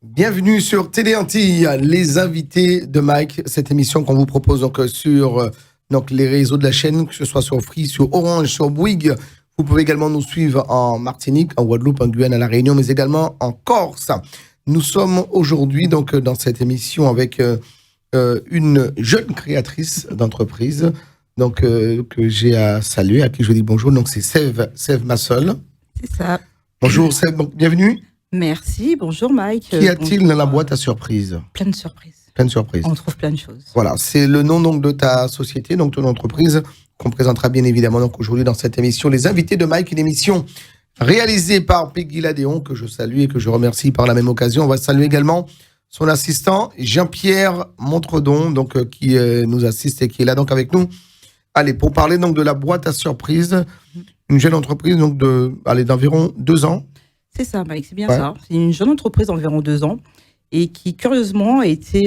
Bienvenue sur Télé Antilles, les invités de Mike, cette émission qu'on vous propose donc sur les réseaux de la chaîne, que ce soit sur Free, sur Orange, sur Bouygues. Vous pouvez également nous suivre en Martinique, en Guadeloupe, en Guyane, à La Réunion, mais également en Corse. Nous sommes aujourd'hui donc dans cette émission avec une jeune créatrice d'entreprise donc que j'ai à saluer, à qui je dis bonjour. Donc c'est Sève Massol. C'est ça. Bonjour Sève, donc bienvenue. Merci, bonjour Mike. Qu'y a-t-il dans la boîte à surprise? Plein de surprises. Plein de surprises. On trouve plein de choses. Voilà, c'est le nom donc de ta société, donc ton entreprise, qu'on présentera bien évidemment donc aujourd'hui dans cette émission. Les invités de Mike, une émission réalisée par Peggy Ladéon, que je salue et que je remercie par la même occasion. On va saluer également son assistant Jean-Pierre Montredon, donc qui nous assiste et qui est là donc avec nous. Allez, pour parler donc de la boîte à surprise, une jeune entreprise donc d'environ 2 ans. C'est ça, Mike, c'est bien ça. C'est une jeune entreprise d'environ 2 ans et qui, curieusement, a été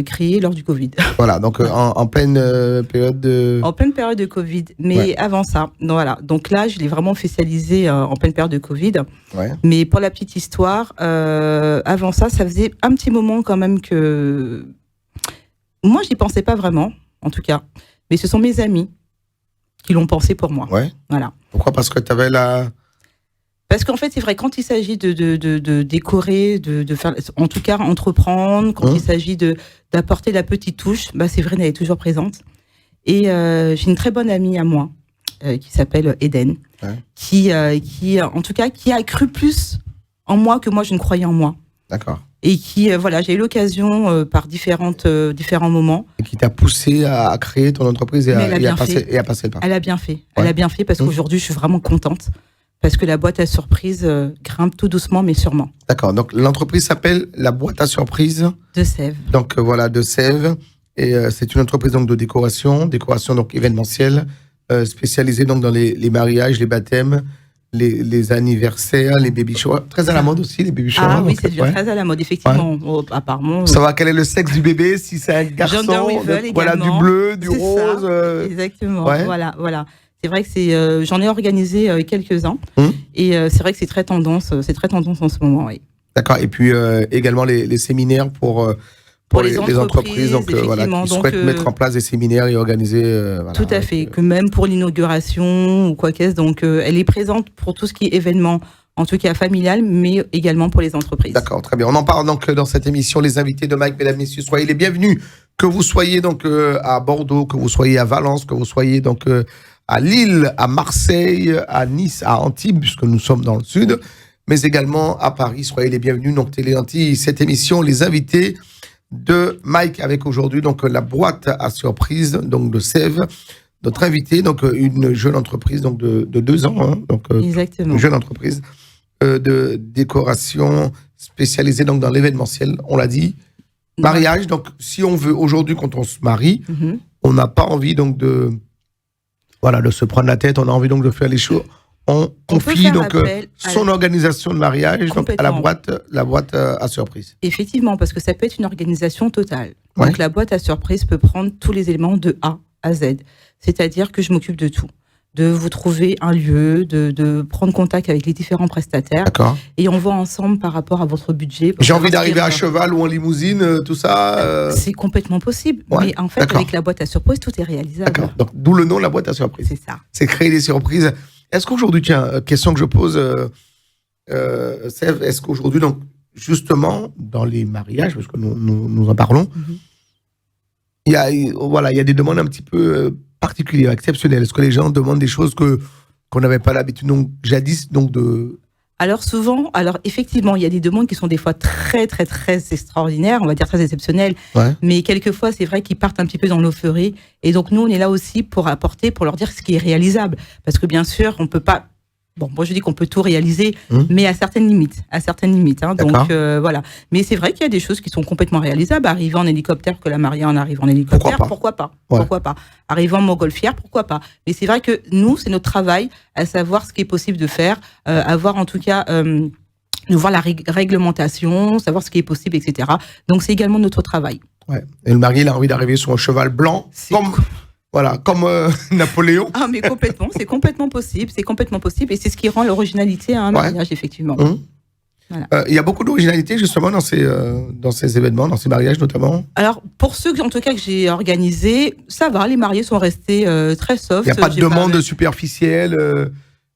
créée lors du Covid. Voilà, donc en pleine période de... En pleine période de Covid, mais avant ça. Voilà. Donc là, je l'ai vraiment officialisé en pleine période de Covid. Ouais. Mais pour la petite histoire, avant ça, ça faisait un petit moment quand même que... Moi, j'y pensais pas vraiment, en tout cas. Mais ce sont mes amis qui l'ont pensé pour moi. Ouais. Voilà. Pourquoi? Parce que tu avais la... Parce qu'en fait, c'est vrai, quand il s'agit de décorer, de faire, en tout cas, entreprendre, quand il s'agit d'apporter la petite touche, c'est vrai, elle est toujours présente. Et j'ai une très bonne amie à moi, qui s'appelle Eden, qui, en tout cas, qui a cru plus en moi que moi, je ne croyais en moi. D'accord. Et qui, j'ai eu l'occasion, par différents moments. Et qui t'a poussé à créer ton entreprise et à passer le pas. Elle a bien fait. Ouais. Elle a bien fait parce qu'aujourd'hui, je suis vraiment contente. Parce que la boîte à surprise grimpe tout doucement, mais sûrement. D'accord. Donc, l'entreprise s'appelle la boîte à surprise de Sève. Donc, voilà, de Sève. Et c'est une entreprise donc, de décoration donc événementielle, spécialisée donc, dans les mariages, les baptêmes, les anniversaires, les baby showers. Très à la mode aussi, les baby showers. Ah oui, c'est très à la mode, effectivement. Ouais. Apparemment. Savoir quel est le sexe du bébé, si c'est un garçon. Voilà, du bleu, du rose. Exactement. Voilà. C'est vrai que j'en ai organisé quelques-uns et c'est vrai que c'est très tendance en ce moment. Oui. D'accord. Et puis également les séminaires pour les entreprises donc, qui souhaitent mettre en place des séminaires et organiser. Tout à fait. Que même pour l'inauguration ou quoi qu'est-ce. Donc elle est présente pour tout ce qui est événement, en tout cas familial, mais également pour les entreprises. D'accord, très bien. On en parle donc dans cette émission. Les invités de Mike, mesdames, messieurs, soyez les bienvenus. Que vous soyez donc à Bordeaux, que vous soyez à Valence, que vous soyez donc à Lille, à Marseille, à Nice, à Antibes, puisque nous sommes dans le sud, mais également à Paris. Soyez les bienvenus. Donc, Télé Antilles, cette émission, les invités de Mike, avec aujourd'hui donc la boîte à surprise donc de Sève. Notre invité, donc une jeune entreprise donc de 2 ans, donc exactement. Une jeune entreprise de décoration spécialisée donc dans l'événementiel. On l'a dit. Mariage. Donc, si on veut aujourd'hui, quand on se marie, on n'a pas envie donc de se prendre la tête, on a envie donc de faire les choses. On confie donc son organisation de mariage donc à la boîte à surprise. Effectivement, parce que ça peut être une organisation totale. Donc la boîte à surprise peut prendre tous les éléments de A à Z. C'est-à-dire que je m'occupe de tout. De vous trouver un lieu, de prendre contact avec les différents prestataires. D'accord. Et on voit ensemble par rapport à votre budget. J'ai envie d'arriver à cheval ou en limousine, tout ça. C'est complètement possible. Ouais, mais en fait, avec la boîte à surprise, tout est réalisable. D'accord. Donc, d'où le nom, la boîte à surprise. C'est ça. C'est créer des surprises. Est-ce qu'aujourd'hui, tiens, question que je pose, Sève, est-ce qu'aujourd'hui, donc, justement, dans les mariages, parce que nous en parlons, il y a des demandes un petit peu particulières, exceptionnelles. Est-ce que les gens demandent des choses qu'on n'avait pas l'habitude, donc, jadis, donc de... Alors souvent, effectivement, il y a des demandes qui sont des fois très, très, très extraordinaires, on va dire très exceptionnelles, mais quelquefois, c'est vrai qu'ils partent un petit peu dans l'euphorie. Et donc, nous, on est là aussi pour apporter, pour leur dire ce qui est réalisable. Parce que bien sûr, on peut pas... Bon, moi je dis qu'on peut tout réaliser, mais à certaines limites. Donc voilà. Mais c'est vrai qu'il y a des choses qui sont complètement réalisables. Arriver en hélicoptère, que la mariée en arrive en hélicoptère, pourquoi pas. Arriver en montgolfière, pourquoi pas. Mais c'est vrai que nous, c'est notre travail à savoir ce qui est possible de faire, avoir en tout cas de voir la réglementation, savoir ce qui est possible, etc. Donc c'est également notre travail. Ouais. Et le marié, il a envie d'arriver sur un cheval blanc, Voilà, comme Napoléon. Ah, mais complètement, c'est complètement possible, et c'est ce qui rend l'originalité à un mariage, effectivement. Voilà. Il y a beaucoup d'originalité justement dans ces événements, dans ces mariages notamment. Alors, pour ceux en tout cas que j'ai organisés, ça va, les mariés sont restés très soft. Il n'y a pas de demande superficielle.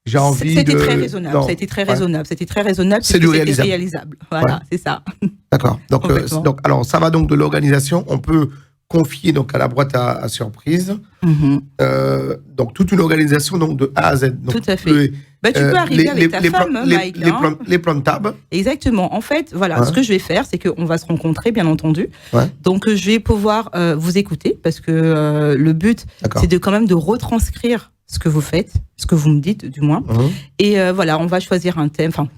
J'ai envie C'était de. très raisonnable. Ça a été très raisonnable. C'était très raisonnable. C'est du réalisable. Voilà, c'est ça. D'accord. Donc, alors, ça va donc de l'organisation. On peut confier donc à la boîte à surprise. Donc toute une organisation donc de A à Z. Donc, tout à fait. Tu peux arriver avec ta femme, Mike. Les plans de table. Exactement. En fait, voilà, ce que je vais faire, c'est qu'on va se rencontrer, bien entendu. Donc je vais pouvoir vous écouter parce que le but, c'est de quand même de retranscrire ce que vous faites, ce que vous me dites, du moins. Et voilà, on va choisir un thème. Enfin,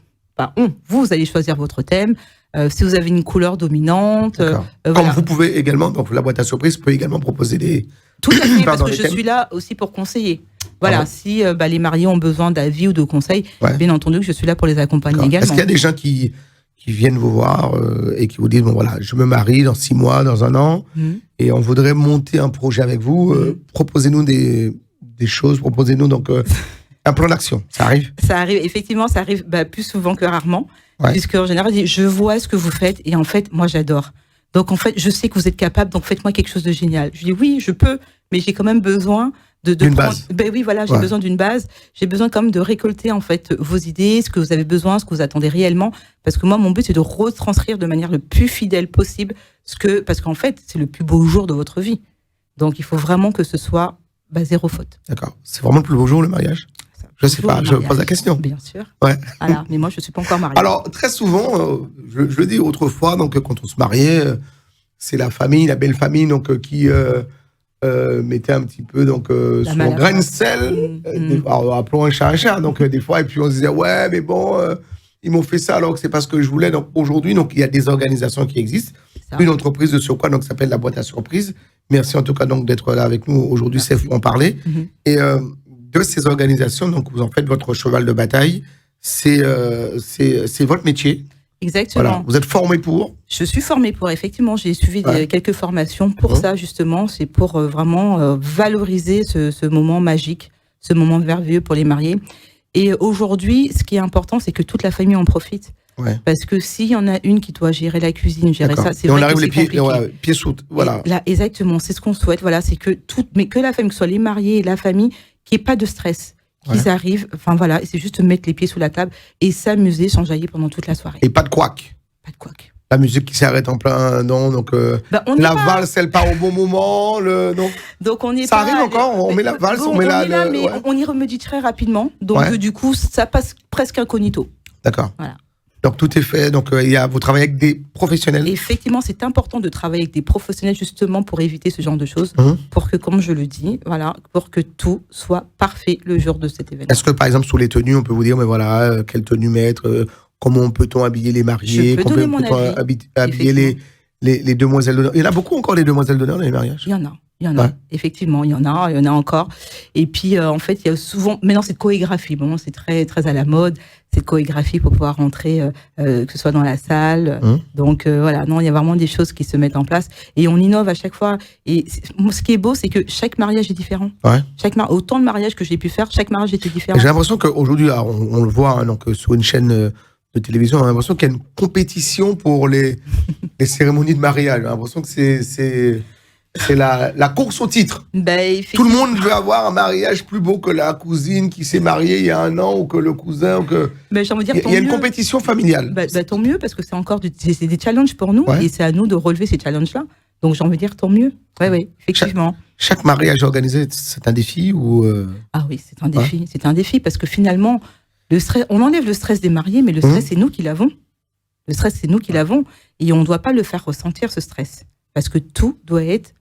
vous allez choisir votre thème. Si vous avez une couleur dominante. Comme vous pouvez également, donc la boîte à surprise peut également proposer des. Tout à fait, parce que je suis là aussi pour conseiller. Voilà, si les mariés ont besoin d'avis ou de conseils, bien entendu que je suis là pour les accompagner également. Est-ce qu'il y a des gens qui viennent vous voir et qui vous disent, bon voilà, je me marie dans 6 mois, dans 1 an, et on voudrait monter un projet avec vous, proposez-nous des choses, proposez-nous donc un plan d'action. Ça arrive? Ça arrive, effectivement, ça arrive plus souvent que rarement. Puisque en général, je vois ce que vous faites et en fait, moi, j'adore. Donc, en fait, je sais que vous êtes capable, donc faites-moi quelque chose de génial. Je dis oui, je peux, mais j'ai quand même besoin d'une base. Oui, voilà, j'ai besoin d'une base. J'ai besoin quand même de récolter, en fait, vos idées, ce que vous avez besoin, ce que vous attendez réellement. Parce que moi, mon but, c'est de retranscrire de manière le plus fidèle possible parce qu'en fait, c'est le plus beau jour de votre vie. Donc, il faut vraiment que ce soit zéro faute. D'accord. C'est vraiment le plus beau jour, le mariage? Je sais pas, je pose la question. Bien sûr. Voilà, mais moi, je ne suis pas encore mariée. Alors, très souvent, je le dis autrefois, donc, quand on se mariait, c'est la famille, la belle famille, donc, qui mettait un petit peu donc, son grain de sel. Appelons un chat, donc, des fois, et puis on se disait, ouais, mais bon, ils m'ont fait ça alors que c'est pas ce que je voulais. Donc, aujourd'hui, donc, il y a des organisations qui existent. Une entreprise de surcroît, donc, s'appelle la boîte à surprise. Merci en tout cas donc d'être là avec nous aujourd'hui, c'est pour en parler. Et de ces organisations, donc vous en faites votre cheval de bataille, c'est votre métier. Exactement. Voilà. Vous êtes formé pour? Je suis formée pour, effectivement. J'ai suivi quelques formations pour ça, justement. C'est pour vraiment valoriser ce moment magique, ce moment merveilleux pour les mariés. Et aujourd'hui, ce qui est important, c'est que toute la famille en profite. Parce que s'il y en a une qui doit gérer la cuisine, gérer ça, c'est vrai que c'est compliqué. Pieds sous, voilà. Là, exactement, c'est ce qu'on souhaite. Voilà, c'est que que la famille, que ce soit les mariés et la famille, qu'il n'y ait pas de stress, qu'ils arrivent. Enfin voilà, c'est juste mettre les pieds sous la table et s'amuser, s'enjailler pendant toute la soirée. Et pas de couac. Pas de couac. La musique qui s'arrête en plein, non, donc la valse, elle part au bon moment, non. Donc on est. Ça arrive encore, on met la valse, on met la. Mais on y remédie très rapidement. Donc du coup, ça passe presque incognito. D'accord. Voilà. Donc tout est fait, donc vous travaillez avec des professionnels. Effectivement, c'est important de travailler avec des professionnels justement pour éviter ce genre de choses, pour que, comme je le dis, pour que tout soit parfait le jour de cet événement. Est-ce que par exemple sur les tenues, on peut vous dire, mais voilà, quelle tenue mettre, comment peut-on habiller les mariés, je peux donner mon avis, habiller les demoiselles d'honneur. Il y en a beaucoup encore les demoiselles d'honneur dans les mariages. Il y en a. Effectivement, il y en a encore. Et puis, en fait, il y a souvent, maintenant, cette chorégraphie, bon, c'est très, très à la mode, cette chorégraphie pour pouvoir rentrer, que ce soit dans la salle. Donc, voilà, non, il y a vraiment des choses qui se mettent en place. Et on innove à chaque fois. Et ce qui est beau, c'est que chaque mariage est différent. Autant de mariages que j'ai pu faire, chaque mariage était différent. J'ai l'impression qu'aujourd'hui, on le voit donc, sur une chaîne de télévision, on a l'impression qu'il y a une compétition pour les cérémonies de mariage. J'ai l'impression que c'est la course au titre. Tout le monde veut avoir un mariage plus beau que la cousine qui s'est mariée il y a 1 an, ou que le cousin, ou que... il y a une compétition familiale. Tant mieux, parce que c'est encore c'est des challenges pour nous, et c'est à nous de relever ces challenges-là. Donc j'ai envie de dire tant mieux. Oui, effectivement. Chaque mariage organisé, c'est un défi ou Ah oui, c'est un défi. C'est un défi parce que finalement, le stress, on enlève le stress des mariés, mais le stress, c'est nous qui l'avons. Le stress, c'est nous qui l'avons, et on ne doit pas le faire ressentir, ce stress. Parce que tout doit être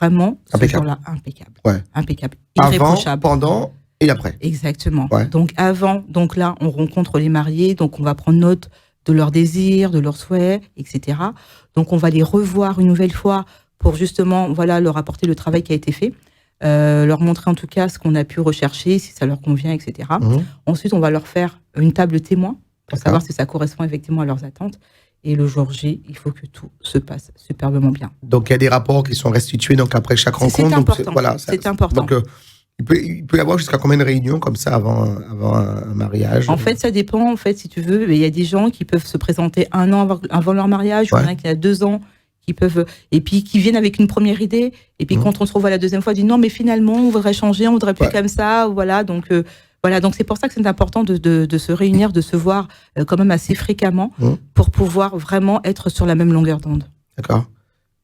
vraiment ce jour-là impeccable. Impeccable. Irréprochable. Avant, pendant et après. Exactement. Donc avant, donc là, on rencontre les mariés, donc on va prendre note de leurs désirs, de leurs souhaits, etc. Donc on va les revoir une nouvelle fois pour justement leur apporter le travail qui a été fait, leur montrer en tout cas ce qu'on a pu rechercher, si ça leur convient, etc. Ensuite, on va leur faire une table témoin pour savoir si ça correspond effectivement à leurs attentes. Et le jour J, il faut que tout se passe superbement bien. Donc, il y a des rapports qui sont restitués donc, après chaque rencontre. C'est important. Donc, voilà, c'est important. Donc, il peut y avoir jusqu'à combien de réunions comme ça avant un mariage? En fait, ça dépend. En fait, si tu veux, il y a des gens qui peuvent se présenter 1 an avant leur mariage, ou il y en a qui a 2 ans, qui peuvent, et puis qui viennent avec une première idée, et puis quand on se revoit la deuxième fois, ils disent non, mais finalement, on voudrait changer, on voudrait plus comme ça, voilà. Donc c'est pour ça que c'est important de se réunir, de se voir quand même assez fréquemment pour pouvoir vraiment être sur la même longueur d'onde. D'accord.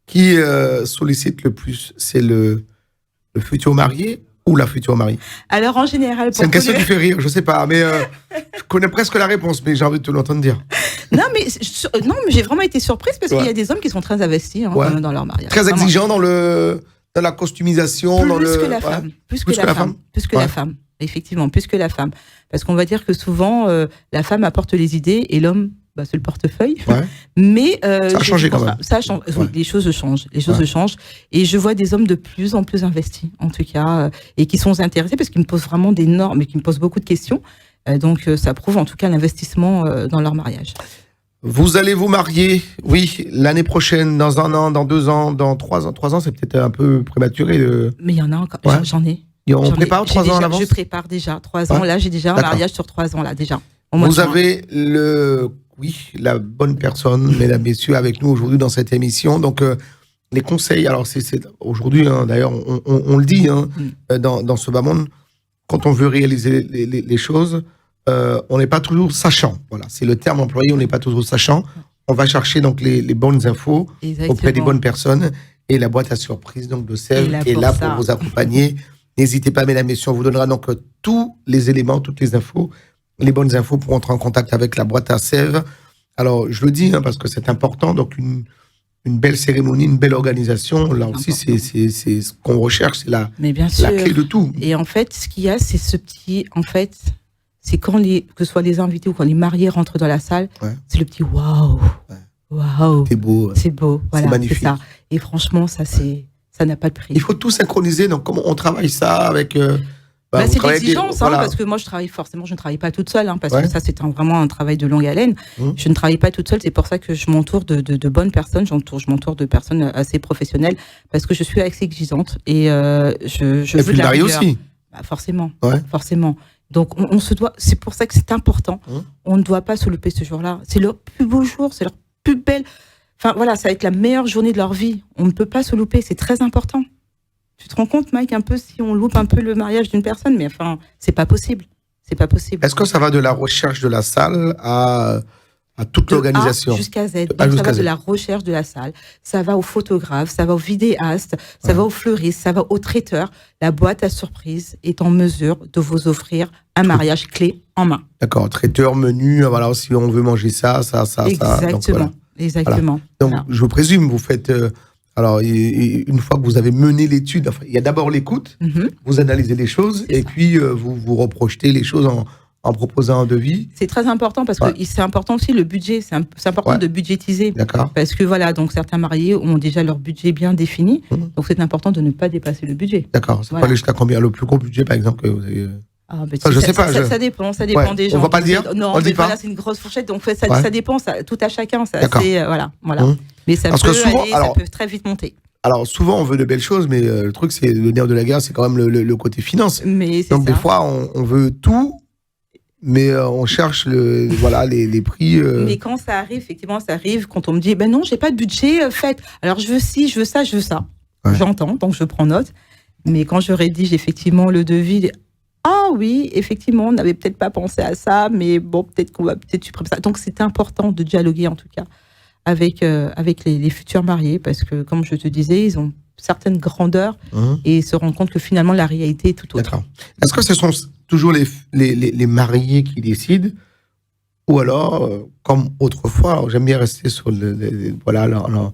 Qui sollicite le plus? C'est le futur marié ou la future mariée? Alors, en général... C'est une question qui fait rire, je sais pas, mais je connais presque la réponse, mais j'ai envie de te l'entendre dire. Non, mais j'ai vraiment été surprise parce qu'il y a des hommes qui sont très investis dans leur mariage. Très exigeants dans la costumisation. Plus que la femme. Plus que la femme. Effectivement, plus que la femme. Parce qu'on va dire que souvent, la femme apporte les idées et l'homme, c'est le portefeuille. Mais ça a changé quand même. Ça a changé. Oui, les choses changent. Les choses changent. Et je vois des hommes de plus en plus investis, en tout cas, et qui sont intéressés parce qu'ils me posent vraiment d'énormes, et qui me posent beaucoup de questions. Donc, ça prouve en tout cas l'investissement dans leur mariage. Vous allez vous marier, oui, l'année prochaine, dans 1 an, dans 2 ans, dans 3 ans. 3 ans, c'est peut-être un peu prématuré. Mais il y en a encore. J'en ai. On prépare 3 ans à l'avance? Je prépare déjà 3 ans. Là, j'ai déjà un mariage sur 3 ans, là, déjà. Vous avez la bonne personne, mesdames, messieurs, avec nous aujourd'hui dans cette émission. Donc, les conseils, alors c'est aujourd'hui, d'ailleurs, on le dit dans ce bas monde, quand on veut réaliser les choses, on n'est pas toujours sachant. Voilà, c'est le terme employé, on n'est pas toujours sachant. On va chercher donc les bonnes infos auprès des bonnes personnes. Et la boîte à surprise donc, de Sève est là pour vous accompagner. N'hésitez pas, mesdames et messieurs, on vous donnera donc tous les éléments, toutes les infos, les bonnes infos pour entrer en contact avec la boîte à Sève. Alors, je le dis parce que c'est important, donc une belle cérémonie, une belle organisation. Là aussi, c'est ce qu'on recherche, c'est la clé de tout. Et en fait, ce qu'il y a, c'est ce petit... En fait, c'est quand que ce soit les invités ou quand les mariés rentrent dans la salle, c'est le petit waouh. Waouh. C'est beau. C'est beau. Voilà, c'est magnifique. C'est ça. Et franchement, ça n'a pas de prix. Il faut tout synchroniser. Donc, comment on travaille ça avec... c'est l'exigence, parce que moi, je ne travaille pas toute seule, parce que ça, c'est vraiment un travail de longue haleine. Je ne travaille pas toute seule, c'est pour ça que je m'entoure de bonnes personnes, je m'entoure de personnes assez professionnelles, parce que je suis assez exigeante et je veux de la rigueur. Aussi. Forcément, forcément. Donc, on se doit, c'est pour ça que c'est important, on ne doit pas se louper ce jour-là. C'est leur plus beau jour, c'est leur plus belle... Enfin, voilà, ça va être la meilleure journée de leur vie. On ne peut pas se louper, c'est très important. Tu te rends compte, Mike, un peu si on loupe un peu le mariage d'une personne, mais enfin, c'est pas possible. C'est pas possible. Est-ce que ça va de la recherche de la salle à toute l'organisation? Jusqu'à Z. Donc, ça va de la recherche de la salle, ça va au photographe, ça va au vidéaste, ça va au fleuriste, ça va au traiteur. La boîte à surprise est en mesure de vous offrir un mariage clé en main. D'accord, traiteur, menu, voilà, si on veut manger ça. Exactement, donc, voilà. Exactement. Donc, je présume, vous faites... alors, une fois que vous avez mené l'étude, il y a d'abord l'écoute, vous analysez les choses, et puis vous reprojetez les choses en proposant un devis. C'est très important parce que c'est important aussi le budget, c'est important de budgétiser. D'accord. Parce que voilà, donc certains mariés ont déjà leur budget bien défini, donc c'est important de ne pas dépasser le budget. D'accord. Ça peut aller jusqu'à combien? Le plus gros budget, par exemple, que vous avez... je sais pas. Ça dépend des gens. On va pas le dire. Non, on le dit pas. Voilà, c'est une grosse fourchette, donc ça dépend, tout à chacun. Voilà. Mais ça peut très vite monter. Alors souvent on veut de belles choses, mais le truc c'est le nerf de la guerre, c'est quand même le côté finance. Donc des fois on veut tout, mais on cherche les prix. Mais quand ça arrive, effectivement, ça arrive quand on me dit non, j'ai pas de budget fait. Alors je veux ci, je veux ça, je veux ça. J'entends, donc je prends note. Mais quand je rédige effectivement le devis, ah oui, effectivement, on n'avait peut-être pas pensé à ça, mais bon, peut-être qu'on va supprimer ça. Donc c'est important de dialoguer en tout cas avec les futurs mariés, parce que comme je te disais, ils ont certaines grandeurs et se rendent compte que finalement la réalité est tout autre. D'accord. Est-ce que ce sont toujours les mariés qui décident, ou alors, comme autrefois, alors j'aime bien rester sur le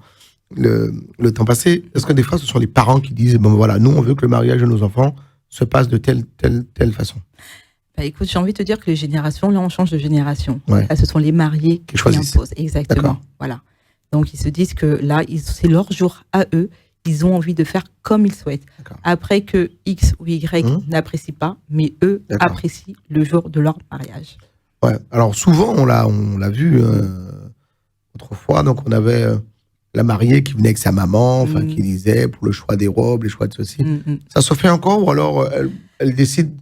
temps passé, est-ce que des fois ce sont les parents qui disent bon voilà, nous on veut que le mariage de nos enfants se passe de telle façon? Écoute, j'ai envie de te dire que les générations, là, on change de génération. Là, ce sont les mariés qui imposent. Exactement. Voilà. Donc, ils se disent que là, c'est leur jour à eux. Ils ont envie de faire comme ils souhaitent. Après que X ou Y n'apprécient pas, mais eux apprécient le jour de leur mariage. Ouais. Alors, souvent, on l'a vu, autrefois, donc on avait la mariée qui venait avec sa maman, enfin qui disait pour le choix des robes, les choix de ceci. Ça se fait encore ou alors elle décide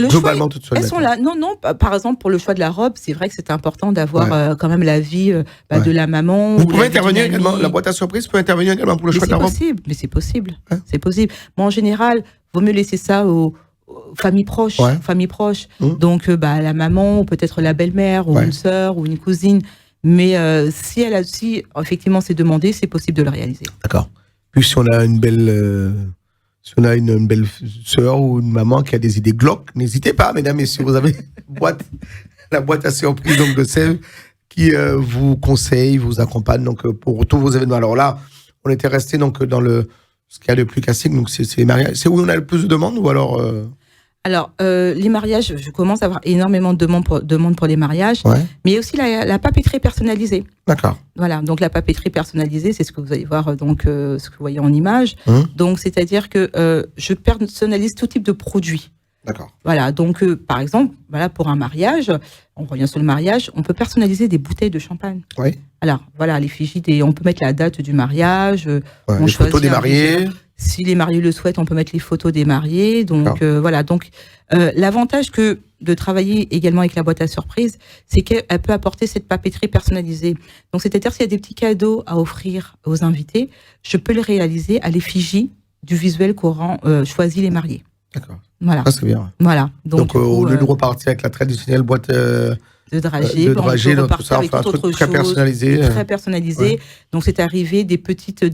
globalement toute seule? Elles sont là. Non, par exemple, pour le choix de la robe, c'est vrai que c'est important d'avoir quand même l'avis de la maman. Vous pouvez intervenir également, la boîte à surprise peut intervenir également pour le choix de la robe? Mais c'est possible. C'est possible. Moi, en général, vaut mieux laisser ça aux familles proches. Donc, la maman, ou peut-être la belle-mère, ou une sœur, ou une cousine. Mais si effectivement c'est demandé, c'est possible de le réaliser. D'accord. Puis si on a une belle... Si on a une belle sœur ou une maman qui a des idées glauques, n'hésitez pas, mesdames, messieurs, vous avez la boîte à surprise donc, de Sève qui vous conseille, vous accompagne donc, pour tous vos événements. Alors là, on était resté donc, dans ce qu'il y a de plus classique, donc c'est les mariages. C'est où on a le plus de demandes ou alors Alors, les mariages, je commence à avoir énormément de demandes pour les mariages, mais il y a aussi la papeterie personnalisée. D'accord. Voilà, donc la papeterie personnalisée, c'est ce que vous allez voir, donc ce que vous voyez en image. Donc, c'est-à-dire que je personnalise tout type de produits. D'accord. Voilà, donc par exemple, voilà, pour un mariage, on revient sur le mariage, on peut personnaliser des bouteilles de champagne. Oui. Alors, voilà, l'effigie, on peut mettre la date du mariage. On les photos des mariés. Si les mariés le souhaitent, on peut mettre les photos des mariés. Donc voilà. Donc l'avantage de travailler également avec la boîte à surprise, c'est qu'elle peut apporter cette papeterie personnalisée. Donc c'est-à-dire s'il y a des petits cadeaux à offrir aux invités, je peux les réaliser à l'effigie du visuel qu'auront choisi les mariés. D'accord. Voilà. Ça c'est bien. Voilà. Donc au lieu de repartir avec la traditionnelle boîte de dragées, donc tout ça, enfin, un truc très personnalisé. Très personnalisé. Donc, c'est arrivé des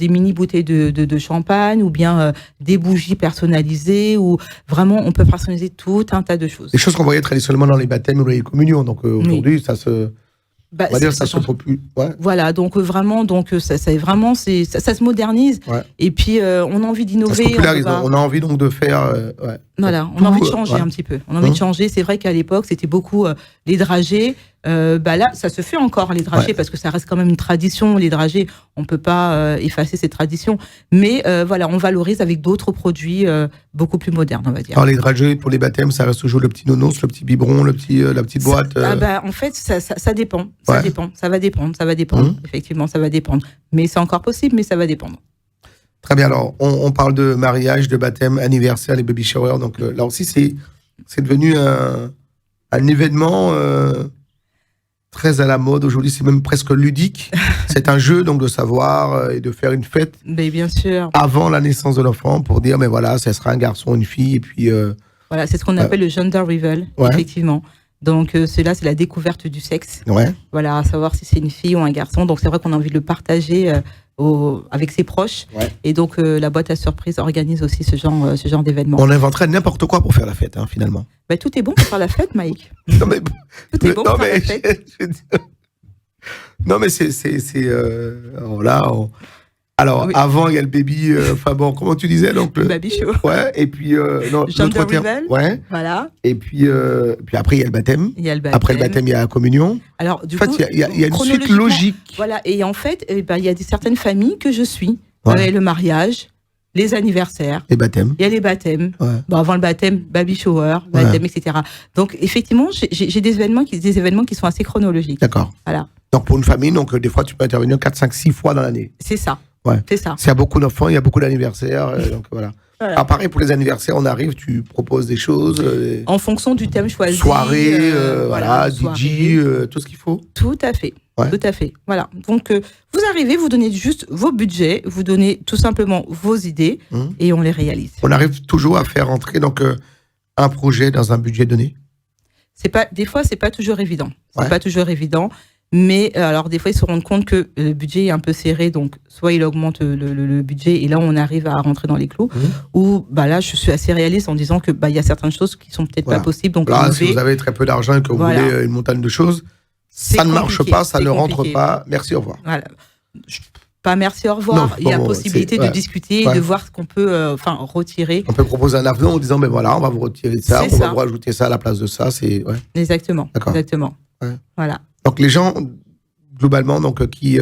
mini bouteilles de champagne ou bien des bougies personnalisées ou vraiment, on peut personnaliser tout un tas de choses. Des choses qu'on voyait traditionnellement dans les baptêmes ou les communions. Donc, aujourd'hui, ça se... on va dire ça se popule. Voilà, donc vraiment, ça se modernise. Et puis, on a envie d'innover. Ça se popularise. On a envie donc de faire... Voilà, on a envie de changer un petit peu. On a envie de changer. C'est vrai qu'à l'époque, c'était beaucoup les dragées. Là, ça se fait encore, les dragées, parce que ça reste quand même une tradition. Les dragées, on ne peut pas effacer cette tradition. Mais voilà, on valorise avec d'autres produits beaucoup plus modernes, on va dire. Alors, les dragées, pour les baptêmes, ça reste toujours le petit nounours, le petit biberon, la petite boîte En fait, ça dépend. Ça va dépendre. Effectivement, ça va dépendre. Mais c'est encore possible, mais ça va dépendre. Très bien. Alors, on parle de mariage, de baptême, anniversaire, les baby showers. Donc, là aussi, c'est devenu un événement très à la mode. Aujourd'hui, c'est même presque ludique. C'est un jeu, donc, de savoir et de faire une fête. Mais bien sûr. Avant la naissance de l'enfant pour dire, mais voilà, ça sera un garçon, une fille. Et puis. Voilà, c'est ce qu'on appelle le gender reveal, effectivement. Donc, c'est la découverte du sexe. Voilà, à savoir si c'est une fille ou un garçon. Donc, c'est vrai qu'on a envie de le partager avec ses proches. Et donc, la boîte à surprise organise aussi ce genre d'événement. On inventerait n'importe quoi pour faire la fête, finalement. Tout est bon pour faire la fête, Mike. Non, mais, tout est bon pour faire la fête. Non, mais c'est alors, avant, il y a le baby... comment tu disais donc, le baby show. Et puis... gender reveal. Voilà. Et puis après, il y a le baptême. Après le baptême, il y a la communion. Alors, du coup, il y a une suite logique. Voilà, et en fait, il y a certaines familles que je suis. Le mariage, les anniversaires. Les baptêmes. Il y a les baptêmes. Avant le baptême, baby shower, baptême, etc. Donc, effectivement, j'ai des événements qui sont assez chronologiques. D'accord. Voilà. Donc, pour une famille, des fois, tu peux intervenir 4, 5, 6 fois dans l'année. C'est ça. C'est ça. S'il y a beaucoup d'enfants, il y a beaucoup d'anniversaires. Donc, voilà. Alors, pareil, pour les anniversaires, on arrive, tu proposes des choses. En fonction du thème choisi. Soirée, DJ, tout ce qu'il faut. Tout à fait. Tout à fait. Voilà. Donc, vous arrivez, vous donnez juste vos budgets, vous donnez tout simplement vos idées et on les réalise. On arrive toujours à faire entrer un projet dans un budget donné. Des fois, c'est pas toujours évident. C'est pas toujours évident. Mais alors, des fois, ils se rendent compte que le budget est un peu serré. Donc, soit il augmente le budget et là, on arrive à rentrer dans les clous. Ou là, je suis assez réaliste en disant que y a certaines choses qui sont peut-être pas possibles. Donc, là, si vous avez très peu d'argent et que vous voulez une montagne de choses, ça ne marche pas, ça ne rentre pas. Merci, au revoir. Voilà. Pas merci, au revoir. Il y a possibilité de discuter et de voir ce qu'on peut retirer. On peut proposer un avenant en disant, on va vous retirer ça, on va vous rajouter ça à la place de ça. Exactement. Exactement. Voilà. Donc, les gens, globalement, qui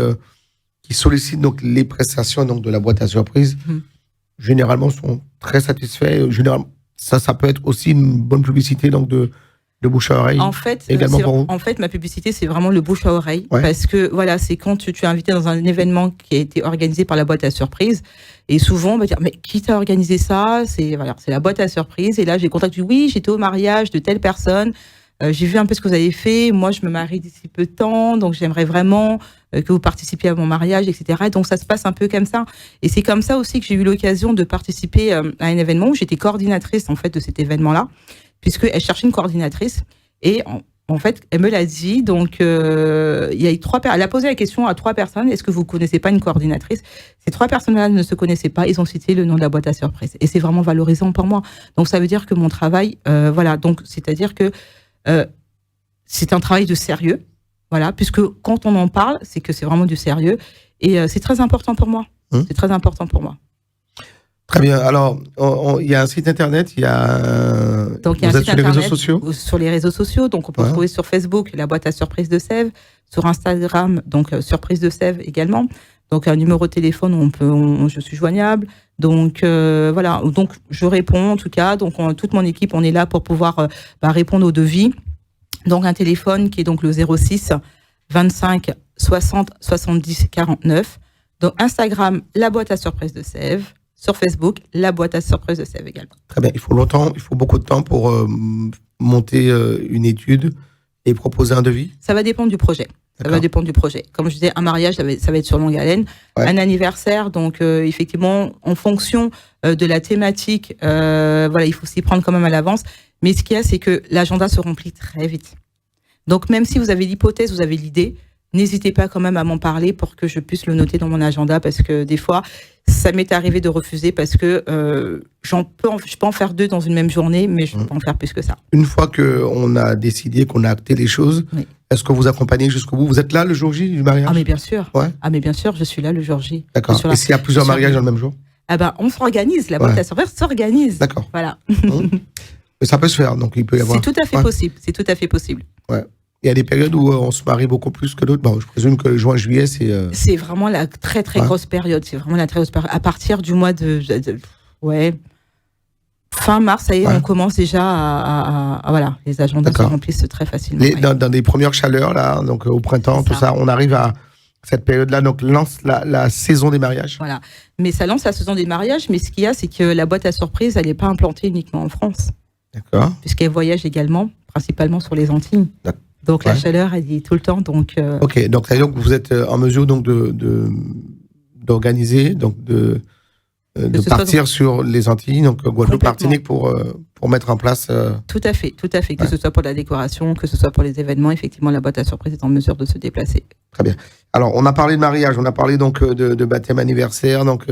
sollicitent les prestations de la boîte à surprise, généralement, sont très satisfaits. Généralement, ça peut être aussi une bonne publicité de de bouche à oreille. En fait, également pour vous. En fait, ma publicité, c'est vraiment le bouche à oreille. Ouais. Parce que, voilà, c'est quand tu es invité dans un événement qui a été organisé par la boîte à surprise. Et souvent, on va dire, mais qui t'a organisé ça? C'est la boîte à surprise. Et là, j'ai contacté, oui, j'étais au mariage de telle personne. J'ai vu un peu ce que vous avez fait. Moi, je me marie d'ici peu de temps. Donc, j'aimerais vraiment que vous participiez à mon mariage, etc. Et donc, ça se passe un peu comme ça. Et c'est comme ça aussi que j'ai eu l'occasion de participer à un événement où j'étais coordinatrice, en fait, de cet événement-là, puisqu'elle cherchait une coordinatrice. Et en fait, elle me l'a dit. Donc, il y a eu elle a posé la question à 3 personnes. Est-ce que vous connaissez pas une coordinatrice? Ces 3 personnes-là ne se connaissaient pas. Ils ont cité le nom de la boîte à surprise. Et c'est vraiment valorisant pour moi. Donc, ça veut dire que mon travail, voilà. Donc, c'est-à-dire que c'est un travail de sérieux. Voilà. Puisque quand on en parle, c'est que c'est vraiment du sérieux. Et c'est très important pour moi. C'est très important pour moi. Très bien. Alors, il y a un site internet, il y a. Donc, il y a vous un êtes site sur les réseaux internet, sociaux? Sur les réseaux sociaux. Donc, on peut trouver sur Facebook la boîte à surprise de Sèvres, sur Instagram, donc surprise de Sèvres également. Donc, un numéro de téléphone où je suis joignable. Donc, voilà. Donc, je réponds en tout cas. Donc, toute mon équipe, on est là pour pouvoir répondre aux devis. Donc, un téléphone qui est donc le 06 25 60 70 49. Donc, Instagram, la boîte à surprise de Sèvres. Sur Facebook, la boîte à surprise de Sèvres également. Très bien. Il faut beaucoup de temps pour monter une étude et proposer un devis? Ça va dépendre du projet. Ça va dépendre du projet. Comme je disais, un mariage, ça va être sur longue haleine. Ouais. Un anniversaire, donc effectivement, en fonction de la thématique, voilà, il faut s'y prendre quand même à l'avance. Mais ce qu'il y a, c'est que l'agenda se remplit très vite. Donc même si vous avez l'hypothèse, vous avez l'idée, n'hésitez pas quand même à m'en parler pour que je puisse le noter dans mon agenda, parce que des fois, ça m'est arrivé de refuser parce que je peux en faire 2 dans une même journée, mais je ne peux pas en faire plus que ça. Une fois qu'on a décidé, qu'on a acté les choses, oui. Est-ce que vous accompagnez jusqu'au bout? Vous êtes là le jour J du mariage? Ah mais bien sûr. Ouais. Ah mais bien sûr, je suis là le jour J. D'accord. Et s'il y a plusieurs mariages dans le même jour? Ah ben, on s'organise, la boîte à surprise s'organise. D'accord. Voilà. Mais ça peut se faire, donc il peut y avoir... C'est tout à fait possible, c'est tout à fait possible. Ouais. Il y a des périodes où on se marie beaucoup plus que d'autres. Bon, je présume que juin-juillet, c'est... C'est vraiment la très très grosse période. C'est vraiment la très grosse période. À partir du mois de fin mars, ça y est, on commence déjà à voilà, les agendas se remplissent très facilement. Dans des premières chaleurs, là, donc au printemps, tout ça, on arrive à cette période-là, donc lance la saison des mariages. Voilà. Mais ça lance la saison des mariages, mais ce qu'il y a, c'est que la boîte à surprise, elle n'est pas implantée uniquement en France. D'accord. Puisqu'elle voyage également, principalement sur les Antilles. D'accord. Donc la chaleur, elle y est tout le temps. Donc, Ok, donc ça veut dire que vous êtes en mesure donc d'organiser, donc de partir sur les Antilles, donc Guadeloupe, Martinique, pour mettre en place. Tout à fait. Que ce soit pour la décoration, que ce soit pour les événements, effectivement, la boîte à surprise est en mesure de se déplacer. Très bien. Alors, on a parlé de mariage, on a parlé donc de baptême anniversaire, donc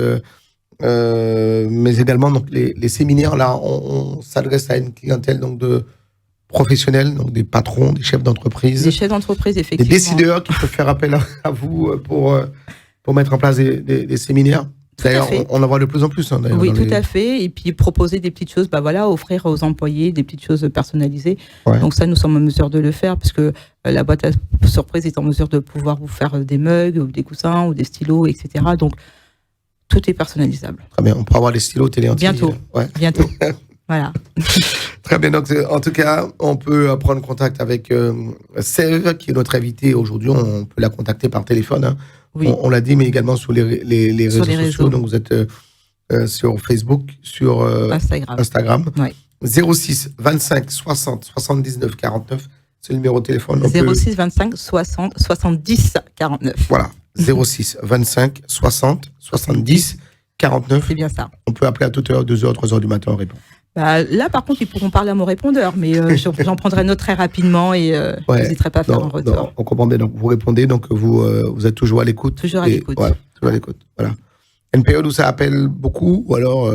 mais également donc les séminaires. Là, on s'adresse à une clientèle donc de professionnels, donc des patrons, des chefs d'entreprise. Des chefs d'entreprise, effectivement. Des décideurs qui peuvent faire appel à vous pour mettre en place des séminaires. D'ailleurs, on en voit de plus en plus. Hein, oui, tout à fait. Et puis proposer des petites choses, offrir aux employés des petites choses personnalisées. Ouais. Donc ça, nous sommes en mesure de le faire, puisque la boîte à surprise est en mesure de pouvoir vous faire des mugs, ou des coussins, ou des stylos, etc. Donc tout est personnalisable. Très bien. On pourra avoir les stylos télé Antilles. Bientôt. Voilà. Très bien. Donc, en tout cas, on peut prendre contact avec Sèvres, qui est notre invitée aujourd'hui. On peut la contacter par téléphone. Hein. Oui. On l'a dit, mais également sur les réseaux sociaux. Donc, vous êtes sur Facebook, sur Instagram. Ouais. 06 25 60 79 49. C'est le numéro de téléphone. 06 25 60 70 49. Voilà. 06 25 60 70 49. C'est bien ça. On peut appeler à toute heure, 2h, 3h du matin, on répond. Là, par contre, ils pourront parler à mon répondeur, mais j'en prendrai note très rapidement et je n'hésiterai pas à faire un retour. Non, on comprend bien. Donc, vous répondez, donc vous êtes toujours à l'écoute. Toujours à l'écoute. Ouais, toujours à l'écoute. Voilà. Une période où ça appelle beaucoup, ou alors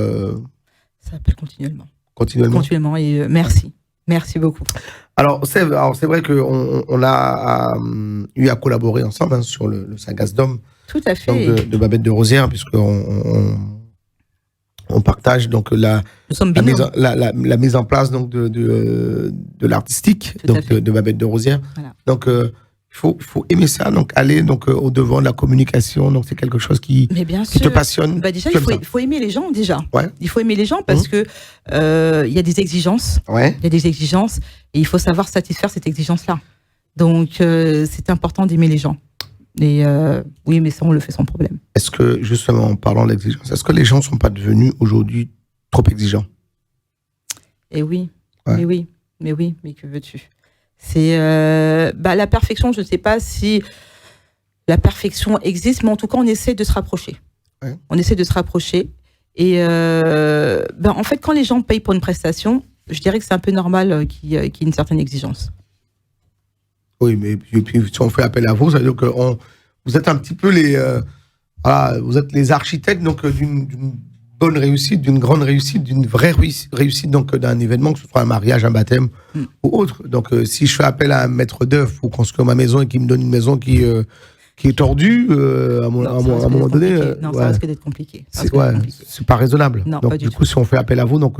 Ça appelle continuellement. Continuellement, et merci. Merci beaucoup. Alors, c'est vrai qu'on a eu à collaborer ensemble sur le Sagas d'Homme. Tout à fait. Donc de Babette de Rosière, puisqu'on partage donc la mise en place donc de l'artistique donc de Babette de Rosière. Voilà. Donc il faut aimer ça, donc aller donc au devant de la communication. Donc c'est quelque chose qui te passionne. Bah déjà, il faut aimer les gens déjà. Ouais. Il faut aimer les gens parce que il y a des exigences. Ouais. Il y a des exigences et il faut savoir satisfaire cette exigence-là. Donc c'est important d'aimer les gens. Et oui, mais ça on le fait sans problème. Est-ce que justement en parlant d'exigence, est-ce que les gens sont pas devenus aujourd'hui trop exigeants? Et oui, mais que veux-tu? C'est la perfection, je ne sais pas si la perfection existe, mais en tout cas, on essaie de se rapprocher. Ouais. On essaie de se rapprocher. Et en fait, quand les gens payent pour une prestation, je dirais que c'est un peu normal qu'il y ait une certaine exigence. Oui, mais puis, si on fait appel à vous, ça veut dire que vous êtes un petit peu vous êtes les architectes donc d'une bonne réussite, d'une grande réussite, d'une vraie réussite donc d'un événement, que ce soit un mariage, un baptême ou autre. Donc si je fais appel à un maître d'œuvre pour construire ma maison et qu'il me donne une maison qui est tordue, à un moment donné... ça risque d'être compliqué. C'est pas raisonnable. Non, donc pas du coup, si on fait appel à vous, donc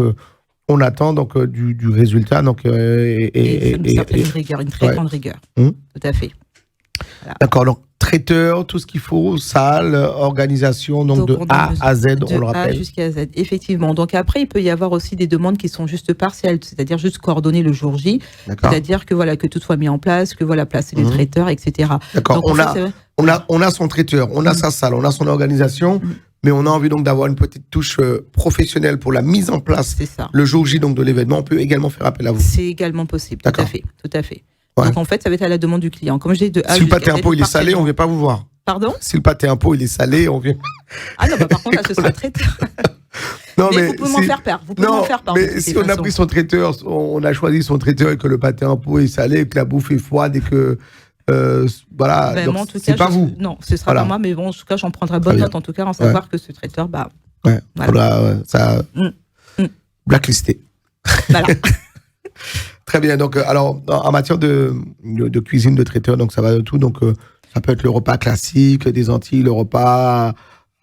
on attend donc du résultat. Donc, et une rigueur, une très grande rigueur. Tout à fait. Voilà. D'accord, donc traiteur, tout ce qu'il faut, salle, organisation, donc de A à Z, on le rappelle. A jusqu'à Z, effectivement. Donc après, il peut y avoir aussi des demandes qui sont juste partielles, c'est-à-dire juste coordonner le jour J, c'est-à-dire que tout soit mis en place, que placer les traiteurs, etc. D'accord, donc, on a son traiteur, on a sa salle, on a son organisation, mais on a envie donc d'avoir une petite touche professionnelle pour la mise en place le jour J donc de l'événement. On peut également faire appel à vous. C'est également possible, tout à fait. Ouais. Donc en fait, ça va être à la demande du client. Comme je dis, si le pâté impôt il est salé, on ne vient pas vous voir. Pardon? Si le pâté impôt il est salé, on vient. Ah non, par contre, là, ce sera traiteur. Non, mais vous pouvez m'en faire part. Vous pouvez m'en faire part. Mais si on a pris son traiteur, on a choisi son traiteur et que le pâté impôt est salé, et que la bouffe est froide et que voilà, donc moi, en tout c'est cas, pas vous. Non, ce sera pas moi, mais bon, en tout cas, j'en prendrai bonne note en tout cas, en savoir que ce traiteur, ça blacklisté. Voilà. Très bien. Donc, alors, en matière de cuisine, de traiteur, donc ça va de tout. Donc, ça peut être le repas classique, des Antilles, le repas.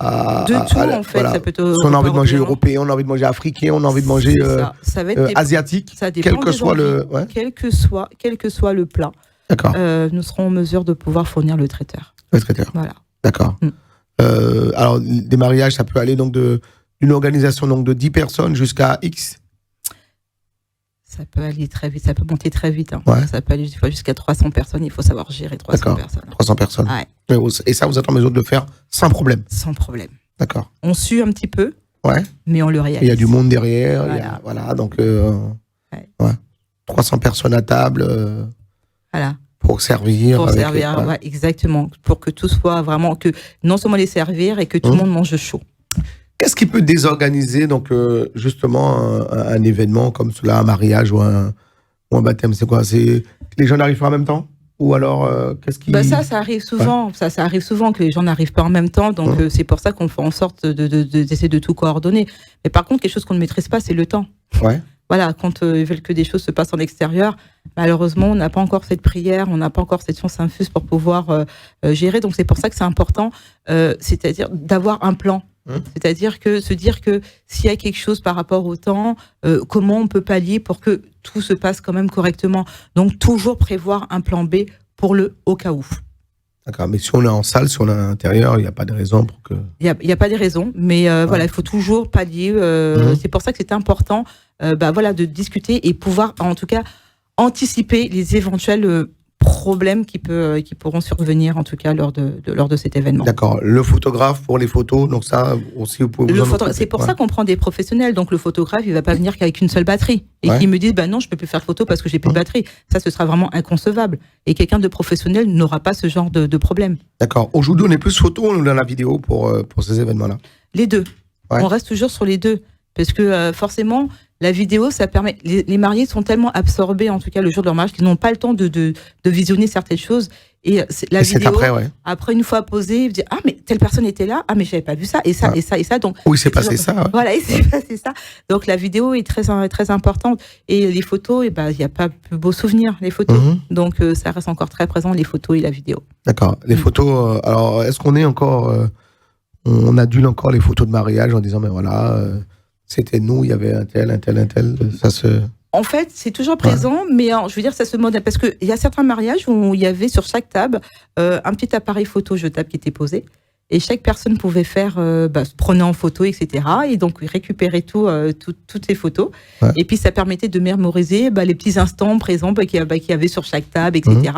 De tout, en fait. Voilà. Ça peut être si on a envie de manger européen, on a envie de manger africain, on a envie de manger ça va être asiatique, ça dépend quel que soit le. Ouais. Quel que soit le plat. D'accord. Nous serons en mesure de pouvoir fournir le traiteur. Le traiteur. Voilà. D'accord. Alors, des mariages, ça peut aller donc d'une organisation donc de 10 personnes jusqu'à X. Ça peut aller très vite, ça peut monter très vite. Hein. Ouais. Ça peut aller jusqu'à 300 personnes. Il faut savoir gérer 300 personnes. 300 personnes. Ouais. Et ça, vous êtes en mesure de le faire sans problème. Sans problème. D'accord. On sue un petit peu, mais on le réalise. Il y a du monde derrière. Voilà, donc 300 personnes à table. Voilà. Pour servir. Exactement. Pour que tout soit vraiment, que non seulement les servir et que tout le monde mange chaud. Qu'est-ce qui peut désorganiser donc justement un événement comme cela, un mariage ou un baptême? C'est quoi? C'est les gens n'arrivent pas en même temps? Ou alors qu'est-ce qui... ça arrive souvent. Ouais. Ça arrive souvent que les gens n'arrivent pas en même temps. Donc c'est pour ça qu'on fait en sorte d'essayer de tout coordonner. Mais par contre, quelque chose qu'on ne maîtrise pas, c'est le temps. Ouais. Voilà, quand ils veulent que des choses se passent en extérieur, malheureusement, on n'a pas encore cette prière, on n'a pas encore cette science infuse pour pouvoir gérer. Donc c'est pour ça que c'est important, c'est-à-dire d'avoir un plan. C'est-à-dire que se dire que s'il y a quelque chose par rapport au temps, comment on peut pallier pour que tout se passe quand même correctement. Donc toujours prévoir un plan B pour le au cas où. D'accord, mais si on est en salle, si on est à l'intérieur, il n'y a pas de raison pour que... Il n'y a pas de raison, mais voilà, il faut toujours pallier. C'est pour ça que c'est important de discuter et pouvoir, en tout cas, anticiper les éventuels problèmes qui pourront survenir, en tout cas, lors de cet événement. D'accord. Le photographe pour les photos, donc ça aussi, vous pouvez c'est pour ça qu'on prend des professionnels. Donc, le photographe, il ne va pas venir qu'avec une seule batterie. Et qu'ils me disent, non, je ne peux plus faire de photos parce que j'ai plus de batterie. Ça, ce sera vraiment inconcevable. Et quelqu'un de professionnel n'aura pas ce genre de problème. D'accord. Aujourd'hui, on est plus photo ou dans la vidéo pour ces événements-là? Les deux. Ouais. On reste toujours sur les deux. Parce que forcément, la vidéo, ça permet. Les mariés sont tellement absorbés, en tout cas le jour de leur mariage, qu'ils n'ont pas le temps de visionner certaines choses. Et la vidéo, après une fois posée, ils disent « Ah, mais telle personne était là. Ah, mais j'avais pas vu ça. Et ça, et ça, et ça. » Donc, oui, c'est passé ça. Ouais. Voilà, il s'est passé ça. Donc, la vidéo est très, très importante. Et les photos, il n'y a pas plus beau souvenir, les photos. Donc, ça reste encore très présent, les photos et la vidéo. D'accord. Les photos, alors, est-ce qu'on est encore. On adule encore les photos de mariage en disant « Mais voilà. C'était nous, il y avait un tel. Ça se... En fait, c'est toujours présent, mais je veux dire, ça se modèle. Parce qu'il y a certains mariages où il y avait sur chaque table un petit appareil photo jetable qui était posé. Et chaque personne pouvait faire, se prenait en photo, etc. Et donc récupérer toutes ces photos. Ouais. Et puis ça permettait de mémoriser les petits instants présents qu'il y avait sur chaque table, etc.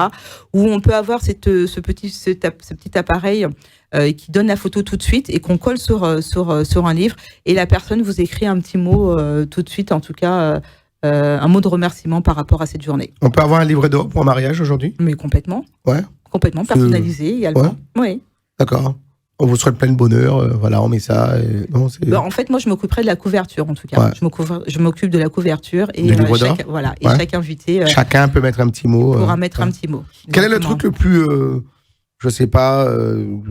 Où on peut avoir ce petit appareil qui donne la photo tout de suite et qu'on colle sur un livre. Et la personne vous écrit un petit mot tout de suite, en tout cas, un mot de remerciement par rapport à cette journée. On peut avoir un livret d'or pour un mariage aujourd'hui ? Mais complètement. Ouais. Complètement personnalisé également. Ouais. Oui. D'accord. On vous souhaite plein de bonheur, voilà, on met ça. Et... Non, en fait, moi, je m'occuperai de la couverture, en tout cas. Ouais. Je m'occupe de la couverture et chaque invité. Chacun peut mettre un petit mot. Pourra mettre un petit mot. Quel est le truc le plus, je sais pas,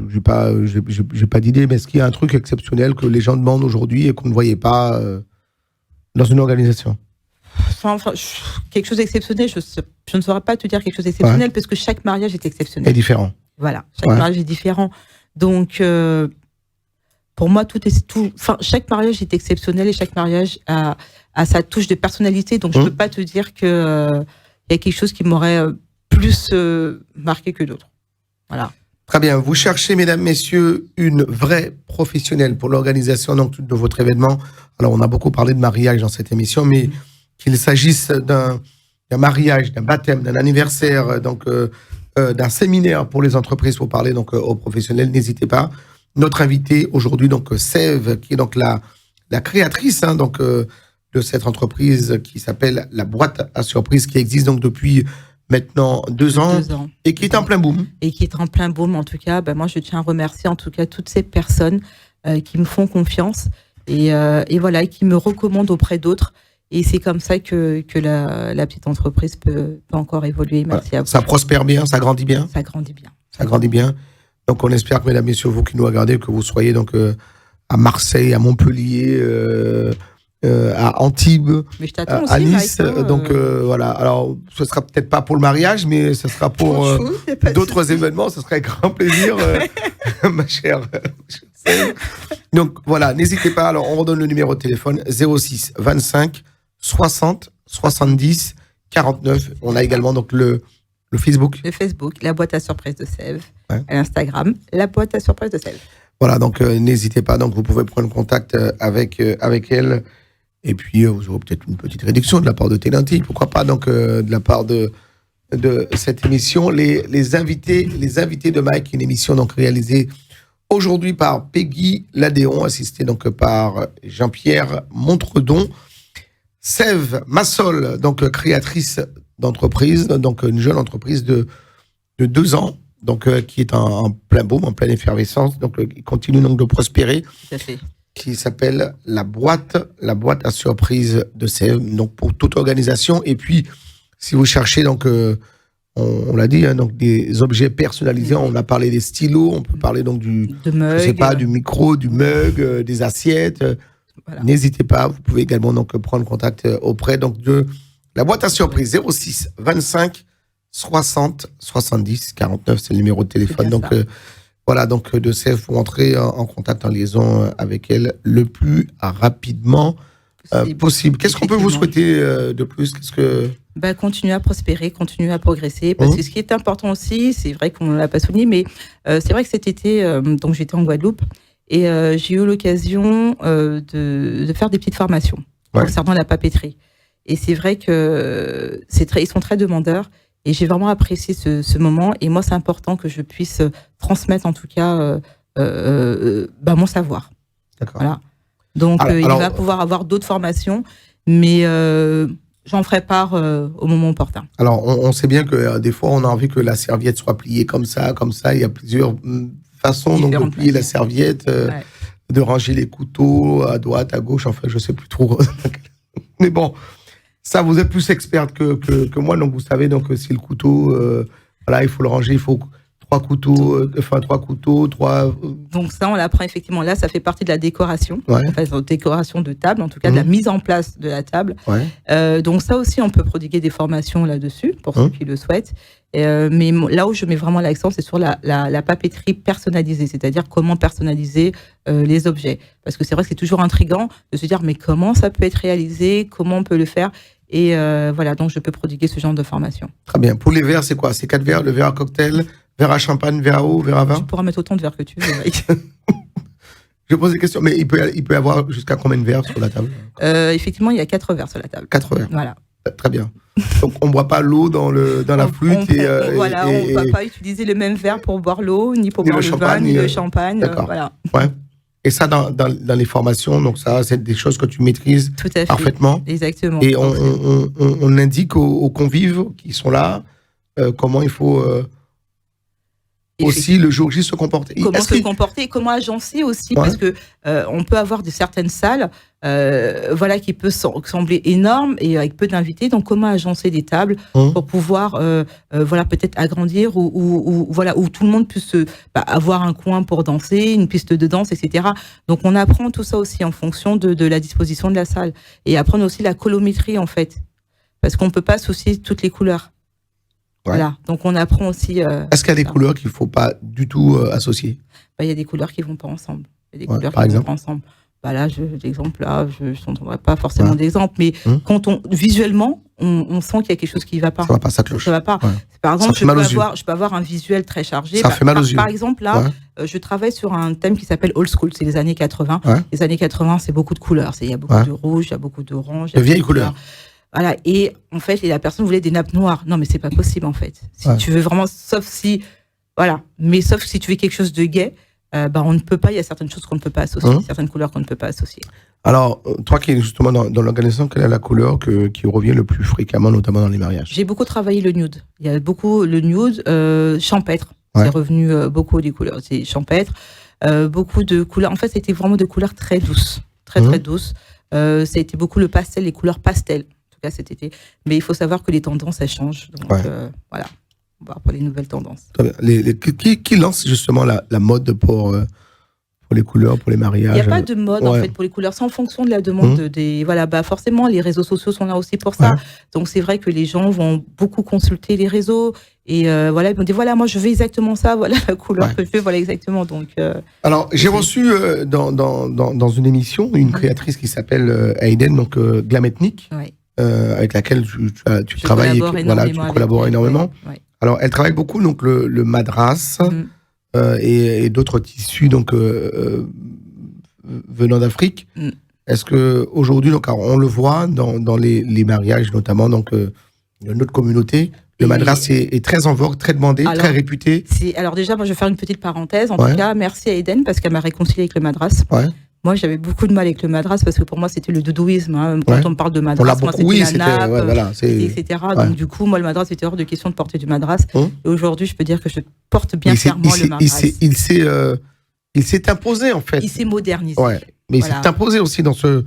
j'ai pas d'idée, mais est-ce qu'il y a un truc exceptionnel que les gens demandent aujourd'hui et qu'on ne voyait pas dans une organisation ? Quelque chose d'exceptionnel, je ne saurais pas te dire quelque chose d'exceptionnel parce que chaque mariage est exceptionnel. Et différent. Voilà, chaque mariage est différent. Donc, pour moi, chaque mariage est exceptionnel et chaque mariage a sa touche de personnalité. Donc, je ne peux pas te dire qu'il y a quelque chose qui m'aurait plus marqué que d'autres. Voilà. Très bien. Vous cherchez, mesdames, messieurs, une vraie professionnelle pour l'organisation de votre événement. Alors, on a beaucoup parlé de mariage dans cette émission, mais qu'il s'agisse d'un mariage, d'un baptême, d'un anniversaire, d'un séminaire pour les entreprises, pour parler aux professionnels, n'hésitez pas. Notre invitée aujourd'hui, Sève, qui est la créatrice de cette entreprise qui s'appelle la boîte à surprise, qui existe depuis maintenant 2 ans et qui est en plein boom. Et qui est en plein boom, en tout cas. Moi, je tiens à remercier en tout cas toutes ces personnes qui me font confiance et voilà, qui me recommandent auprès d'autres. Et c'est comme ça que la petite entreprise peut encore évoluer. Merci à vous. Ça prospère bien, ça grandit bien. Ça grandit bien. Ça grandit bien. Donc, on espère que, mesdames, messieurs, vous qui nous regardez, que vous soyez à Marseille, à Montpellier, à Antibes, à Nice. Voilà. Alors, ce sera peut-être pas pour le mariage, mais ce sera pour d'autres événements. Ce sera avec grand plaisir, ma chère. Donc, voilà, n'hésitez pas. Alors, on redonne le numéro de téléphone 06 25 60 70 49. On a également le Facebook. Le Facebook, la boîte à surprise de Sève. Ouais. Et l'Instagram, la boîte à surprise de Sève. Voilà, donc n'hésitez pas. Donc vous pouvez prendre contact avec elle. Et puis vous aurez peut-être une petite réduction de la part de Télanti. Pourquoi pas de la part de cette émission. Les invités de Mike, une émission réalisée aujourd'hui par Peggy Ladéon, assistée par Jean-Pierre Montredon. Sève Massol, créatrice d'entreprise, une jeune entreprise de 2 ans, qui est en plein boom, en pleine effervescence, il continue de prospérer. Tout à fait. Qui s'appelle la boîte à surprise de Sève, pour toute organisation. Et puis, si vous cherchez, on l'a dit, des objets personnalisés, on a parlé des stylos, on peut parler du mug, du micro, du mug, des assiettes. Voilà. N'hésitez pas, vous pouvez également prendre contact auprès de la boîte à surprise 06 25 60 70 49, c'est le numéro de téléphone. Voilà, de Sève pour entrer en contact, en liaison avec elle le plus rapidement possible. Qu'est-ce qu'on peut vous souhaiter de plus ? Continuer à prospérer, continuer à progresser. Parce que ce qui est important aussi, c'est vrai qu'on ne l'a pas souligné, mais c'est vrai que cet été, j'étais en Guadeloupe et j'ai eu l'occasion de faire des petites formations concernant la papeterie. Et c'est vrai que ils sont très demandeurs. Et j'ai vraiment apprécié ce moment. Et moi, c'est important que je puisse transmettre, en tout cas, mon savoir. D'accord. Voilà. Donc, il va pouvoir avoir d'autres formations, mais j'en ferai part au moment opportun. Alors, on sait bien que des fois, on a envie que la serviette soit pliée comme ça. Il y a plusieurs façons de plier la serviette, de ranger les couteaux à droite, à gauche. Enfin, je ne sais plus trop. Mais bon... Ça, vous êtes plus experte que moi, vous savez, si le couteau, il faut le ranger, il faut 3 couteaux, 3... Donc ça, on l'apprend effectivement. Là, ça fait partie de la décoration, décoration de table, en tout cas de la mise en place de la table. Donc ça aussi, on peut prodiguer des formations là-dessus, pour ceux qui le souhaitent. Mais là où je mets vraiment l'accent, c'est sur la papeterie personnalisée, c'est-à-dire comment personnaliser les objets. Parce que c'est vrai que c'est toujours intriguant de se dire, mais comment ça peut être réalisé, comment on peut le faire. Et voilà, donc je peux prodiguer ce genre de formation. Très bien. Pour les verres, c'est quoi? C'est 4 verres, le verre à cocktail, verre à champagne, verre à eau, verre à vin? Tu pourras mettre autant de verres que tu veux. Je pose des questions, mais il peut y avoir jusqu'à combien de verres sur la table? Effectivement, il y a 4 verres sur la table. 4 verres. Voilà. Très bien. Donc, on ne boit pas l'eau dans la flûte. On ne va pas utiliser le même verre pour boire l'eau, ni pour boire le vin, ni le champagne. D'accord. Voilà. Ouais. Et ça, dans les formations, donc ça, c'est des choses que tu maîtrises tout à fait. Parfaitement. Exactement. Et on indique aux convives qui sont là comment il faut aussi le jour J se comporter. Comment se comporter et comment agencer aussi, parce que on peut avoir certaines salles voilà, qui peut sembler énormes et avec peu d'invités. Donc, comment agencer des tables pour pouvoir voilà, peut-être agrandir ou voilà, où tout le monde puisse avoir un coin pour danser, une piste de danse, etc. Donc, on apprend tout ça aussi en fonction de la disposition de la salle. Et apprendre aussi la colorimétrie, en fait. Parce qu'on ne peut pas associer toutes les couleurs. Ouais. Voilà, donc on apprend aussi. Est-ce qu'il y a des couleurs qu'il ne faut pas du tout associer? Il y a des couleurs qui ne vont pas ensemble. Il y a des couleurs qui ne vont pas ensemble. Là, l'exemple là, je ne t'entendrai pas forcément d'exemple, mais quand visuellement, on sent qu'il y a quelque chose qui ne va pas. Ça ne va pas, ça cloche. Ça va pas. Ouais. Par exemple, je peux avoir un visuel très chargé. Ça fait mal aux yeux. Par exemple, là, je travaille sur un thème qui s'appelle Old School, c'est les années 80. Ouais. Les années 80, c'est beaucoup de couleurs. Il y a beaucoup de rouge, il y a beaucoup d'orange. De vieilles couleurs. Voilà, et en fait, la personne voulait des nappes noires. Non, mais c'est pas possible, en fait. Si tu veux vraiment, sauf si tu veux quelque chose de gai, on ne peut pas, il y a certaines choses qu'on ne peut pas associer, certaines couleurs qu'on ne peut pas associer. Alors, toi qui es justement dans l'organisation, quelle est la couleur qui revient le plus fréquemment, notamment dans les mariages? J'ai beaucoup travaillé le nude. Il y a beaucoup le nude, champêtre. C'est revenu beaucoup des couleurs. C'est champêtre. Beaucoup de couleurs. En fait, c'était vraiment de couleurs très douces. Très douces. Ça a été beaucoup le pastel, les couleurs pastel. Cet été, mais il faut savoir que les tendances elles changent, donc voilà, on va voir pour les nouvelles tendances. Qui lance justement la mode pour les couleurs, pour les mariages? Il n'y a pas de mode en fait pour les couleurs, c'est en fonction de la demande des forcément les réseaux sociaux sont là aussi pour ça, donc c'est vrai que les gens vont beaucoup consulter les réseaux et voilà, ils vont dire voilà, moi je veux exactement ça, voilà la couleur que je veux, voilà exactement. Donc alors j'ai reçu dans une émission une créatrice qui s'appelle Aiden, donc Glam Ethnic. Avec laquelle tu travailles, tu collabores énormément. Alors, elle travaille beaucoup donc le madras et d'autres tissus donc venant d'Afrique. Est-ce que aujourd'hui, donc on le voit dans les mariages notamment donc de notre communauté, le madras est très en vogue, très demandé, très réputé. Alors déjà, moi je vais faire une petite parenthèse. En tout cas, merci à Eden parce qu'elle m'a réconcilié avec le madras. Moi, j'avais beaucoup de mal avec le madras parce que pour moi, c'était le doudouisme. Quand on me parle de madras, moi, c'était la nappe, etc. Donc, du coup, moi, le madras, c'était hors de question de porter du madras. Et aujourd'hui, je peux dire que je porte bien fièrement le madras. Il s'est imposé, en fait. Il s'est modernisé. Mais il s'est imposé aussi dans ce...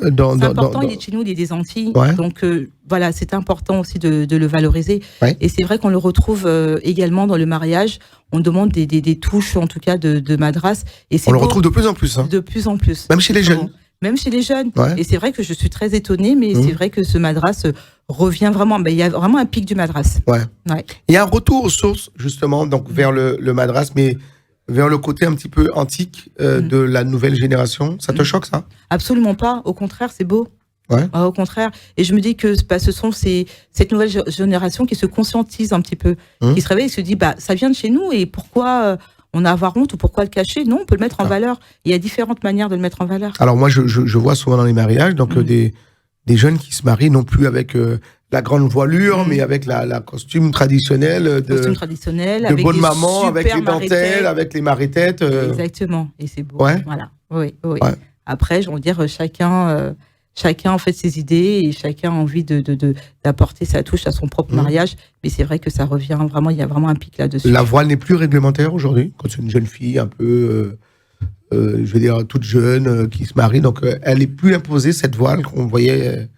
C'est important, il est chez nous, il est des Antilles. Donc, voilà, c'est important aussi de le valoriser. Et c'est vrai qu'on le retrouve également dans le mariage. On demande des touches, en tout cas, de madras. Et on le retrouve de plus en plus. De plus en plus. Même chez les jeunes. Même chez les jeunes. Et c'est vrai que je suis très étonnée, mais c'est vrai que ce madras revient vraiment. Il y a vraiment un pic du madras. Il y a un retour aux sources, justement, donc vers le madras, mais vers le côté un petit peu antique de la nouvelle génération. Ça te choque, ça? Absolument pas. Au contraire, c'est beau. Au contraire. Et je me dis que ce sont cette nouvelle génération qui se conscientise un petit peu, qui se réveille et se dit, ça vient de chez nous et pourquoi on a à avoir honte ou pourquoi le cacher? Non, on peut le mettre en valeur. Il y a différentes manières de le mettre en valeur. Alors moi, je vois souvent dans les mariages donc des jeunes qui se marient non plus avec la grande voilure, mais avec la costume traditionnel de avec bonne maman, avec les dentelles, avec les marée-têtes. Exactement, et c'est beau. Voilà. Oui. Après, je veux dire, chacun en fait ses idées et chacun a envie d'apporter sa touche à son propre mariage. Mais c'est vrai que ça revient vraiment, il y a vraiment un pic là-dessus. La voile n'est plus réglementaire aujourd'hui, quand c'est une jeune fille un peu, je veux dire, toute jeune, qui se marie. Donc, elle n'est plus imposée, cette voile qu'on voyait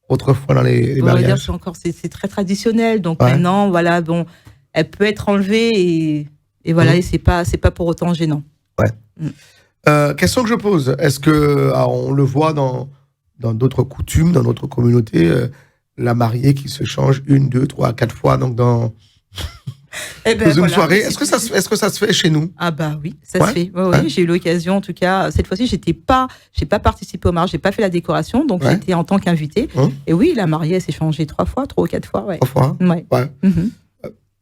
autrefois dans les mariages. C'est très traditionnel. Donc maintenant, voilà, bon, elle peut être enlevée et voilà, et c'est pas pour autant gênant. Question que je pose, est-ce que on le voit dans d'autres coutumes, dans notre communauté, la mariée qui se change 1, 2, 3, 4 fois donc ben, une soirée. Est-ce que ça se fait chez nous? Ah bah oui, ça se fait. Ouais. J'ai eu l'occasion, en tout cas, cette fois-ci, j'ai pas participé au mariage, j'ai pas fait la décoration, donc j'étais en tant qu'invitée. Et oui, la mariée, elle s'est changée 3 ou 4 fois. 3 fois. Ouais.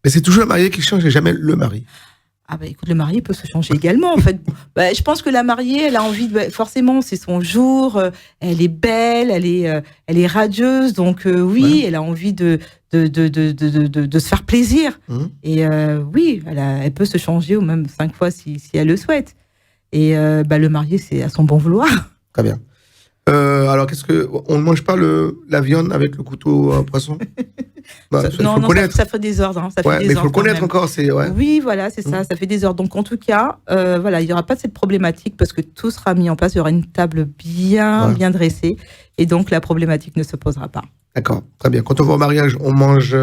Mais c'est toujours la mariée qui change et jamais le mari. Ah bah écoute, le marié peut se changer également en fait. Je pense que la mariée, elle a envie de, forcément c'est son jour, elle est belle, elle est radieuse, donc oui, elle a envie de se faire plaisir. Et oui, elle peut se changer ou même 5 fois si elle le souhaite. Et le marié, c'est à son bon vouloir. Très bien. Alors, on ne mange pas la viande avec le couteau à poisson? Ça fait des ordres. Mais il faut le connaître encore. Oui, voilà, c'est ça, ça fait des ordres. Donc, en tout cas, il n'y aura pas de cette problématique parce que tout sera mis en place. Il y aura une table bien dressée et donc la problématique ne se posera pas. D'accord, très bien. Quand on va au mariage, on mange.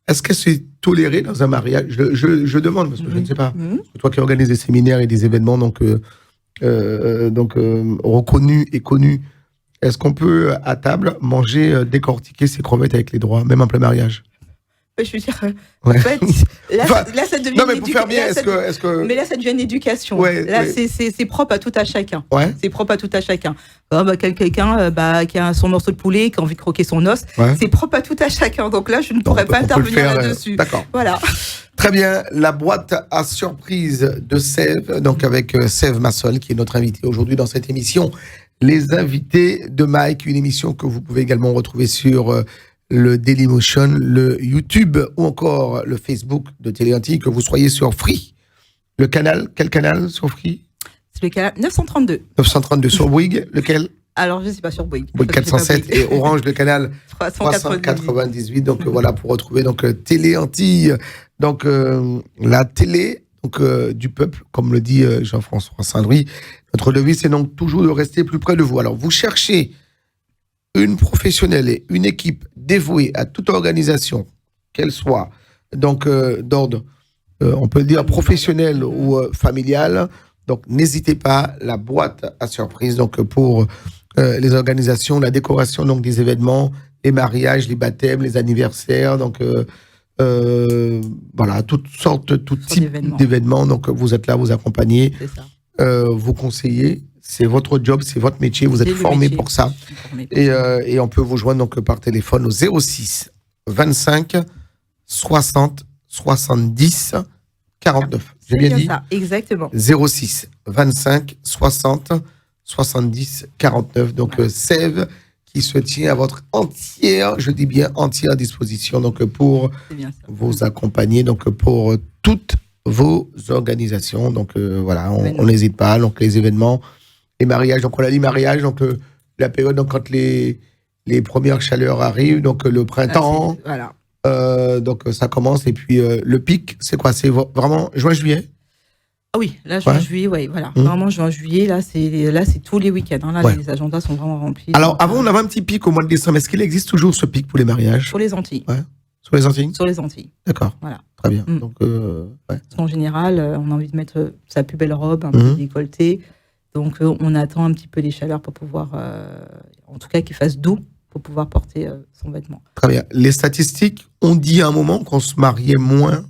Est-ce que c'est toléré dans un mariage? Je demande parce que je ne sais pas. Toi qui organises des séminaires et des événements, donc reconnu et connu, est-ce qu'on peut à table manger, décortiquer ses crevettes avec les doigts, même en plein mariage? Je veux dire, en fait, là, ça devient. Non, mais pour faire bien, est-ce que. Mais là, ça devient une éducation. C'est propre à tout à chacun. C'est propre à tout à chacun. Quelqu'un qui a son morceau de poulet, qui a envie de croquer son os, c'est propre à tout à chacun. Donc là, je ne pourrais pas intervenir là-dessus. D'accord. Voilà. Très bien. La boîte à surprise de Sève, donc avec Sève Massol, qui est notre invité aujourd'hui dans cette émission. Les invités de Mike, une émission que vous pouvez également retrouver sur le Dailymotion, le YouTube ou encore le Facebook de Télé Antilles, que vous soyez sur Free. Le canal, quel canal sur Free? C'est le canal 932. 932 sur Bouygues, lequel? Alors, je ne sais pas, sur Bouygues. Bouygues 407 et Orange, le canal 398. Donc voilà, pour retrouver Télé Antilles. Donc la télé du peuple, comme le dit Jean-François Saint-Louis. Notre devise, c'est donc toujours de rester plus près de vous. Alors, vous cherchez une professionnelle et une équipe dévouée à toute organisation, qu'elle soit d'ordre, on peut dire professionnel ou familial. Donc, n'hésitez pas, la boîte à surprise pour les organisations, la décoration des événements, les mariages, les baptêmes, les anniversaires, voilà, tout type d'événements. Donc, vous êtes là, vous accompagnez, vous conseillez. C'est votre job, c'est votre métier. Vous êtes formé pour ça. Et on peut vous joindre par téléphone au 06 25 60 70 49. J'ai bien dit ça, exactement. 06 25 60 70 49. Donc, Sève qui se tient à votre entière, je dis bien entière disposition, pour vous accompagner, pour toutes vos organisations. Donc, voilà, on n'hésite pas. Donc, les événements, les mariages. Donc, on a dit mariage, la période, quand les premières chaleurs arrivent, le printemps. Voilà. Donc, ça commence. Et puis, le pic, c'est quoi? C'est vraiment juin-juillet? Ah oui, là, juin-juillet, ouais, voilà. Vraiment, juin-juillet, là, c'est tous les week-ends. Là, les agendas sont vraiment remplis. Alors, avant, on avait un petit pic au mois de décembre. Est-ce qu'il existe toujours ce pic pour les mariages? Pour les Antilles. Ouais. Sur les Antilles? Sur les Antilles. D'accord. Voilà. Très bien. Donc, en général, on a envie de mettre sa plus belle robe, un peu décolletée. Donc, on attend un petit peu les chaleurs pour pouvoir, en tout cas, qu'il fasse doux pour pouvoir porter son vêtement. Très bien. Les statistiques ont dit à un moment qu'on se mariait moins.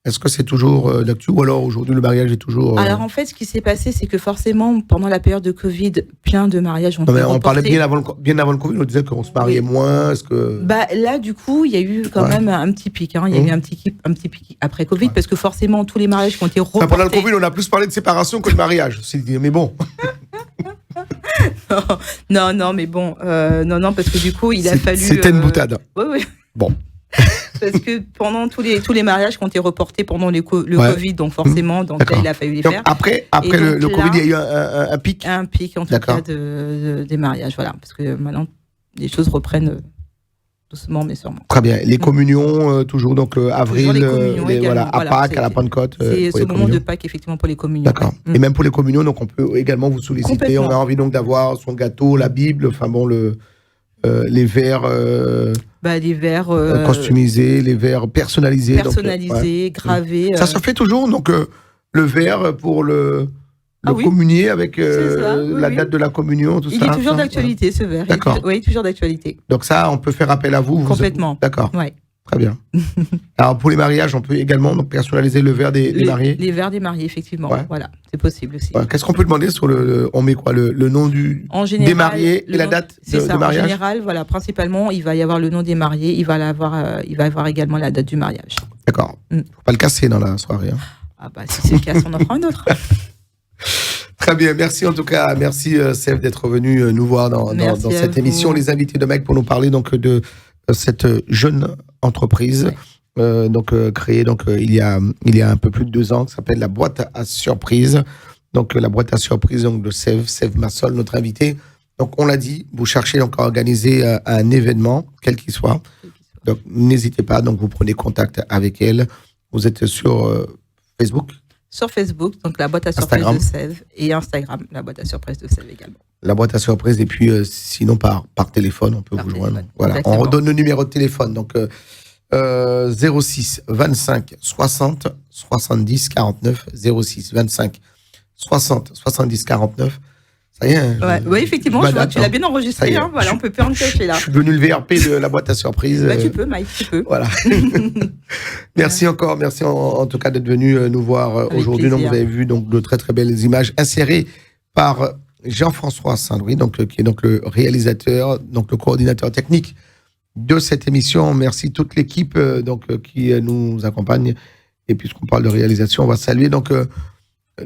Est-ce que c'est toujours d'actu ou alors aujourd'hui le mariage est toujours... Alors en fait, ce qui s'est passé, c'est que forcément, pendant la période de Covid, plein de mariages ont été reportés. On parlait bien avant le Covid, on disait qu'on se mariait moins. Est-ce que... Là, du coup, il y a eu quand même un petit pic. Il y a eu un petit pic après Covid, parce que forcément, tous les mariages qui ont été reportés... Pendant le Covid, on a plus parlé de séparation que de mariage. Mais bon... non, mais bon, non, parce que du coup, il a fallu... C'était une boutade. Oui. Bon. Parce que pendant tous les mariages qui ont été reportés pendant le Covid, donc forcément, là, il a fallu les faire. Après le Covid, il y a eu un pic. Un pic, en tout cas, des mariages, voilà. Parce que maintenant, les choses reprennent doucement, mais sûrement. Très bien. Les communions, toujours, avril, à Pâques, à la Pentecôte. C'est ce moment de Pâques, effectivement, pour les communions. D'accord. Et même pour les communions, donc on peut également vous solliciter. On a envie donc d'avoir son gâteau, la Bible, les verres... les verres... customisés, les verres personnalisés. Gravés. Ça se fait toujours, le verre pour le communier avec la date de la communion, tout ça. Il est toujours d'actualité, ce verre. D'accord. Oui, toujours d'actualité. Donc ça, on peut faire appel à vous. Complètement. D'accord. Ouais. Très bien. Alors, pour les mariages, on peut également donc, personnaliser le verre des mariés. Les verres des mariés, effectivement. Ouais. Voilà, c'est possible aussi. Ouais. Qu'est-ce qu'on peut demander sur on met quoi, le nom des mariés et la date de mariage? En général, voilà, principalement, il va y avoir le nom des mariés, il va y avoir également la date du mariage. D'accord. Faut pas le casser dans la soirée. Hein. Ah bah, si c'est le cas, on en fera un autre. Très bien, merci en tout cas, merci Sève d'être venu nous voir dans cette émission, les invités de Meg pour nous parler donc de cette jeune entreprise créée il y a un peu plus de 2 ans qui s'appelle la boîte à surprise. Donc la boîte à surprise donc de Sève Massol, notre invité. Donc on l'a dit, vous cherchez donc à organiser un événement quel qu'il soit. Donc n'hésitez pas, donc vous prenez contact avec elle. Vous êtes sur Facebook. Sur Facebook, donc la boîte à surprise de Sève, et Instagram, la boîte à surprise de Sève également. La boîte à surprise, et puis sinon par téléphone, on peut vous joindre. Voilà. On redonne le numéro de téléphone, donc 06 25 60 70 49, 06 25 60 70 49. Ça y est. Hein, ouais, effectivement, je vois, tu l'as bien enregistré. Hein, voilà, on peut plus en cacher là. Je suis devenu le VRP de la boîte à surprise. Tu peux, Mike, tu peux. Voilà. Merci encore, merci en tout cas d'être venu nous voir aujourd'hui. Donc, vous avez vu donc de très très belles images insérées par Jean-François Saint-Louis, qui est donc le réalisateur, donc le coordinateur technique de cette émission. Merci toute l'équipe qui nous accompagne. Et puisqu'on parle de réalisation, on va saluer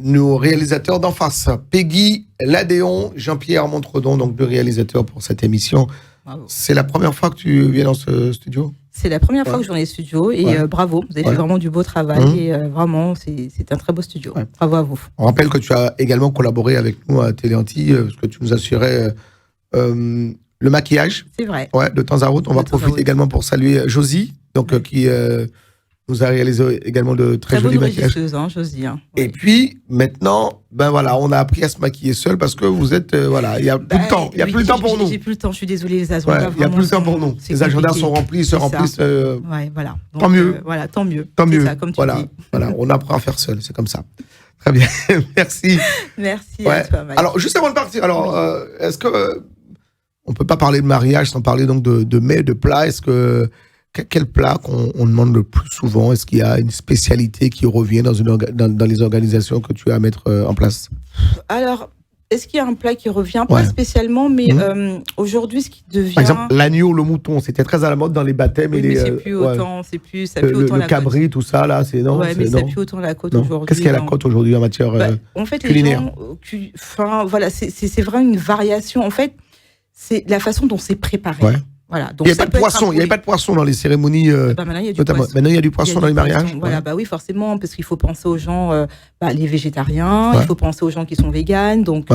nos réalisateurs d'en face, Peggy Ladéon, Jean-Pierre Montredon, donc 2 réalisateurs pour cette émission. Bravo. C'est la première fois que tu viens dans ce studio? C'est la première fois que je viens dans les studios et bravo, vous avez fait vraiment du beau travail et vraiment, c'est un très beau studio. Ouais. Bravo à vous. On rappelle que tu as également collaboré avec nous à Télé Antilles, parce que tu nous assurais le maquillage. C'est vrai. Ouais, de temps à autre. On va profiter également pour saluer Josie, qui nous a réalisé également de très jolis maquillages. Hein, Josie. Hein. Ouais. Et puis, maintenant, on a appris à se maquiller seul parce que vous êtes, il n'y a plus de temps. Il n'y a plus de temps pour nous. J'ai plus le temps, je suis désolée, les agendas. Il n'y a plus de temps pour nous. Les agendas sont remplis, se remplissent. Voilà. Donc, tant mieux. Tant mieux. Tant mieux. Ça, comme tu dis. Voilà, on apprend à faire seul, c'est comme ça. Très bien, merci. Merci à toi, Mike. Alors, juste avant de partir, est-ce que on peut pas parler de mariage sans parler donc de mets, de plats? Est-ce que quel plat qu'on demande le plus souvent? Est-ce qu'il y a une spécialité qui revient dans les organisations que tu as à mettre en place? Alors, est-ce qu'il y a un plat qui revient? Pas spécialement, mais aujourd'hui, ce qui devient... Par exemple, l'agneau, le mouton, c'était très à la mode dans les baptêmes. Oui, mais c'est plus autant, ça plus autant le cabri, tout ça, là, c'est non. Ouais, mais ça plus autant la côte aujourd'hui. Qu'est-ce qu'il y a la côte aujourd'hui en matière en fait, culinaire? Voilà, c'est vraiment une variation. En fait, c'est la façon dont c'est préparé. Ouais. Voilà, donc il n'y avait pas de poisson dans les cérémonies. Maintenant, il y a du poisson. Maintenant, il y a du poisson dans les mariages. Voilà, oui, forcément, parce qu'il faut penser aux gens, les végétariens, il faut penser aux gens qui sont véganes. Donc,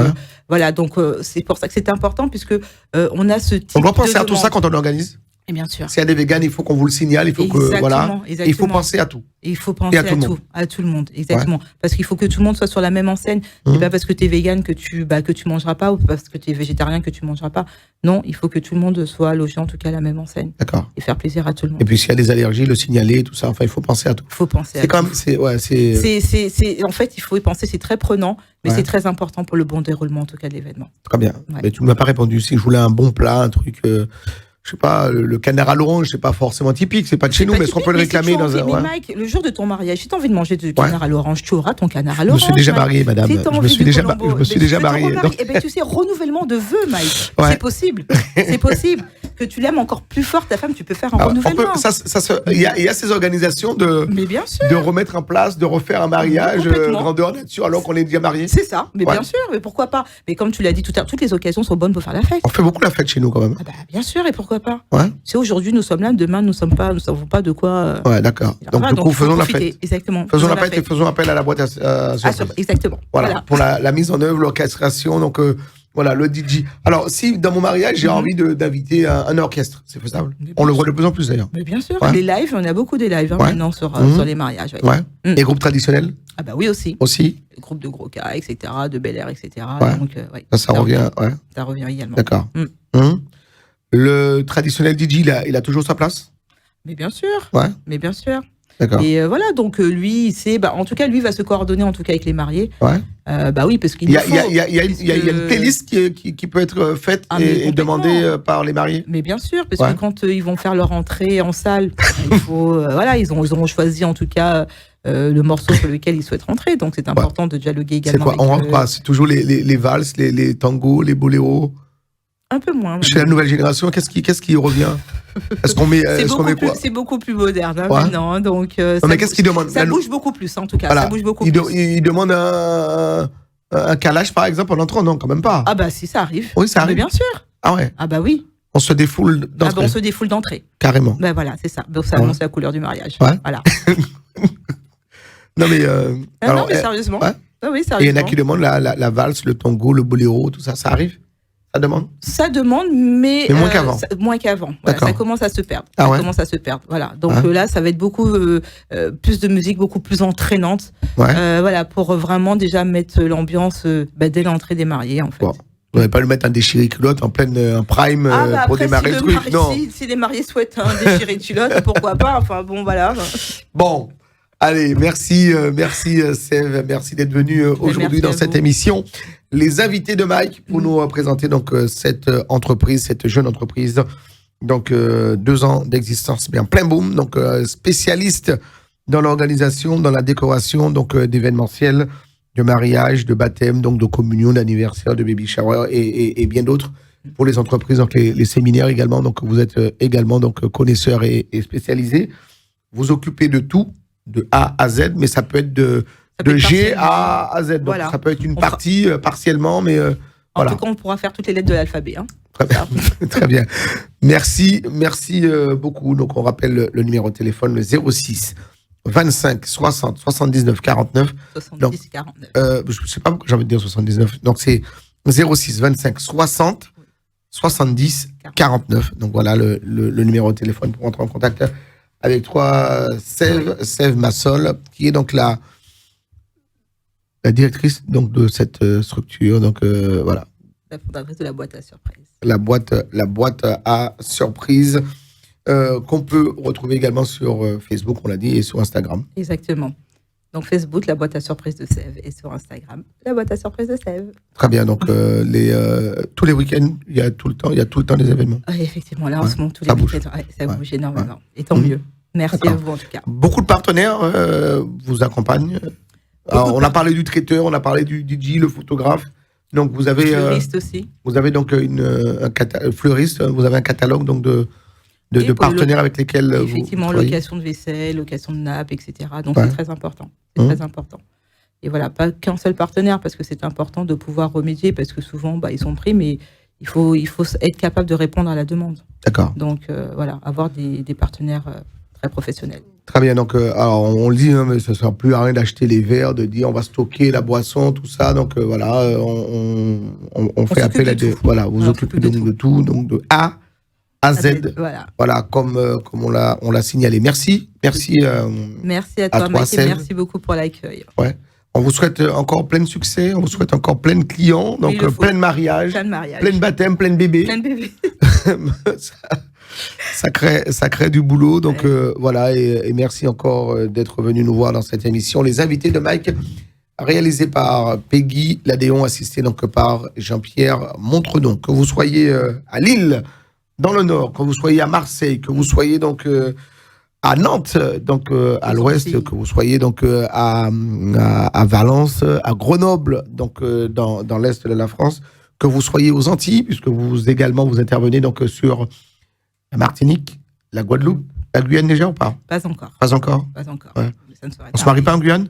c'est pour ça que c'est important, puisque on a ce type de... On doit penser à tout ça quand on organise. Et bien sûr. S'il y a des véganes, il faut qu'on vous le signale, il faut exactement. Il faut penser à tout. Il faut penser à tout le monde, exactement. Parce qu'il faut que tout le monde soit sur la même enseigne. C'est pas parce que tu es végane que tu mangeras pas, ou parce que tu es végétarien que tu mangeras pas. Non, il faut que tout le monde soit logé en tout cas à la même enseigne. D'accord. Et faire plaisir à tout le monde. Et puis s'il y a des allergies, le signaler, tout ça. Enfin, il faut penser à tout. Il faut penser à tout. En fait, il faut y penser. C'est très prenant, mais c'est très important pour le bon déroulement en tout cas de l'événement. Très bien. Mais tu ne m'as pas répondu. Si je voulais un bon plat, un truc. Je sais pas, le canard à l'orange, c'est pas forcément typique, c'est pas de chez nous, mais est-ce qu'on peut le réclamer dans un... Mais Mike, le jour de ton mariage, si tu as envie de manger du canard à l'orange, tu auras ton canard à l'orange. Je me suis déjà marié, madame. Je me suis déjà marié. Eh bien, tu sais, renouvellement de vœux, Mike. C'est possible. C'est possible. Que tu l'aimes encore plus fort, ta femme, tu peux faire un renouvellement. Il y a ces organisations de remettre en place, de refaire un mariage grandeur nature alors qu'on est déjà marié. C'est ça, mais bien sûr, mais pourquoi pas? Mais comme tu l'as dit tout à l'heure, toutes les occasions sont bonnes pour faire la fête. On fait beaucoup la fête chez nous quand même. Bien sûr, et pourquoi pas? C'est aujourd'hui nous sommes là, demain nous ne savons pas de quoi. Ouais, d'accord. Donc du coup, faisons la fête. Exactement. Faisons la fête et faisons appel à la boîte à surprise. Exactement. Voilà. Pour la mise en œuvre, l'orchestration, donc voilà, le DJ. Alors, si dans mon mariage, j'ai envie d'inviter un orchestre, c'est faisable. On le voit de plus en plus d'ailleurs. Mais bien sûr. Les lives, on a beaucoup des lives maintenant sur les mariages. Et groupes traditionnels? Ah bah oui aussi. Aussi. Groupes de gros cas, etc., de Bel Air, etc. Donc, ça revient. Ça revient également. D'accord. Le traditionnel DJ, il a toujours sa place? Mais bien sûr. Ouais. Mais bien sûr. D'accord. Et voilà, donc lui, en tout cas, lui va se coordonner en tout cas avec les mariés. Ouais. Oui, parce qu'il Il y a une playlist qui peut être faite et demandée par les mariés. Mais bien sûr, parce que quand ils vont faire leur entrée en salle, il faut, ils auront choisi en tout cas le morceau sur lequel ils souhaitent rentrer. Donc c'est important de dialoguer également. C'est quoi? On rentre quoi? C'est toujours les valses, les tangos, les boléros? Un peu moins. Chez la nouvelle génération, qu'est-ce qui revient? Est-ce qu'on met, quoi? C'est beaucoup plus moderne maintenant. Donc, mais qu'est-ce qu'ils demandent? Ça bouge beaucoup plus, en tout cas. Voilà. Ça bouge beaucoup plus. Ils demandent un calage, par exemple, en entrant? Non, quand même pas. Ah si, ça arrive. Oui, ça arrive. Mais bien sûr. Ah ouais. Ah oui. On se défoule d'entrée. On se défoule d'entrée. Carrément. Voilà, c'est ça. Donc ça annonce la couleur du mariage. Ouais. Voilà. Non mais non mais sérieusement. Ouais. Ah oui, sérieusement. Et il y en a qui demandent la valse, le tango, le boléro, tout ça, ça arrive? Ça demande? Ça demande, mais moins qu'avant. Moins qu'avant. Voilà, ça commence à se perdre. Commence à se perdre. Voilà. Donc là, ça va être beaucoup plus de musique, beaucoup plus entraînante. Voilà, pour vraiment déjà mettre l'ambiance dès l'entrée des mariés, en fait. Bon. Vous n'allez pas le mettre un déchiré culotte en pleine prime pour démarrer le truc, non? Si les mariés souhaitent un déchiré culotte, pourquoi pas? Enfin bon, voilà. Bon. Allez, merci Sève, merci d'être venu aujourd'hui dans cette émission. Les invités de Mike pour nous présenter donc cette entreprise, cette jeune entreprise. Donc 2 ans d'existence, bien plein boom. Donc spécialiste dans l'organisation, dans la décoration donc d'événementiels, de mariage, de baptême, donc de communion, d'anniversaire, de baby shower et bien d'autres pour les entreprises, donc les séminaires également. Donc vous êtes également donc connaisseur et spécialisé. Vous occupez de tout, de A à Z, mais ça peut être de G à Z. Donc ça peut être une partie partiellement, mais en tout cas, on pourra faire toutes les lettres de l'alphabet. Hein. Très bien. Très bien. Merci beaucoup. Donc on rappelle le numéro de téléphone, le 06 25 60 79 49. 70 49. Je ne sais pas pourquoi j'ai envie de dire 79. Donc c'est 06 25 60 70 49. Donc voilà le numéro de téléphone pour entrer en contact avec toi, Sève Massol, qui est donc la directrice donc, de cette structure. Donc voilà. La fondatrice de la boîte à surprise. La boîte à surprise qu'on peut retrouver également sur Facebook, on l'a dit, et sur Instagram. Exactement. Donc Facebook, la boîte à surprise de Sève, et sur Instagram, la boîte à surprise de Sève. Très bien. Donc tous les week-ends, il y a tout le temps des événements. Oui, effectivement. Là, en ce moment, tous les week-ends, ça bouge énormément. Et tant mieux. Merci à vous, en tout cas. Beaucoup de partenaires vous accompagnent. Alors, on a parlé du traiteur, on a parlé du DJ, le photographe. Donc, vous avez... Fleuriste aussi. Vous avez donc un fleuriste, vous avez un catalogue donc, de partenaires avec lesquels effectivement, vous location de vaisselle, location de nappe, etc. Donc, c'est très important. C'est très important. Et voilà, pas qu'un seul partenaire, parce que c'est important de pouvoir remédier, parce que souvent, ils sont pris, mais il faut être capable de répondre à la demande. D'accord. Donc, voilà, avoir des partenaires très professionnels. Très bien. Donc, alors, on le dit, hein, mais ça ne sert plus à rien d'acheter les verres, de dire on va stocker la boisson, tout ça. Donc, voilà, on fait appel à des... Voilà, vous occupez de tout. Donc, de A à Z. Voilà, comme on l'a signalé. Merci. Merci à toi, Mike, et merci beaucoup pour l'accueil. Ouais. On vous souhaite encore plein de succès, on vous souhaite encore plein de clients, donc plein de mariages, plein de baptêmes, plein de bébés. Plein de bébés. ça crée du boulot, donc voilà, et merci encore d'être venu nous voir dans cette émission. Les invités de Mike, réalisés par Peggy Ladéon, assisté donc par Jean-Pierre Montredon. Que vous soyez à Lille, dans le Nord, que vous soyez à Marseille, que vous soyez donc... à Nantes, donc à l'ouest, que vous soyez donc à Valence, à Grenoble, donc dans l'est de la France, que vous soyez aux Antilles, puisque vous intervenez donc sur la Martinique, la Guadeloupe, la Guyane déjà ou pas? Pas encore. Pas encore. Ouais. On se marie pas en Guyane?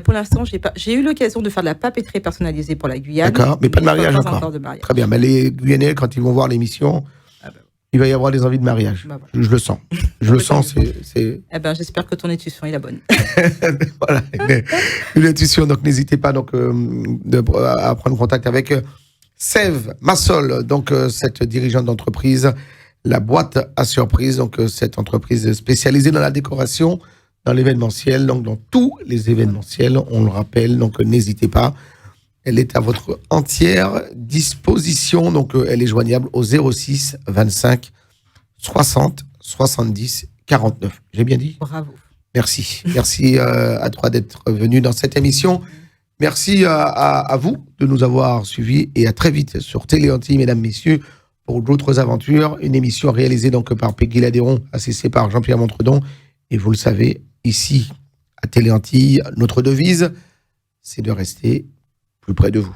Pour l'instant, j'ai eu l'occasion de faire de la papeterie personnalisée pour la Guyane. D'accord, mais pas de mariage pas encore. De mariage. Très bien, mais les Guyanais, quand ils vont voir l'émission, il va y avoir des envies de mariage. Voilà. Je le sens. Je le sens, c'est... j'espère que ton intuition est la bonne. Voilà, une intuition. Donc, n'hésitez pas donc, à prendre contact avec Sève Massol, donc cette dirigeante d'entreprise, la boîte à surprise, donc cette entreprise spécialisée dans la décoration, dans l'événementiel, donc dans tous les événementiels, on le rappelle, donc n'hésitez pas. Elle est à votre entière disposition. Donc, elle est joignable au 06 25 60 70 49. J'ai bien dit? Bravo. Merci. Merci à toi d'être venu dans cette émission. Merci à vous de nous avoir suivis et à très vite sur Télé Antilles, mesdames, messieurs, pour d'autres aventures. Une émission réalisée donc par Peggy Ladéron, assistée par Jean-Pierre Montredon. Et vous le savez, ici, à Télé Antilles, notre devise, c'est de rester plus près de vous.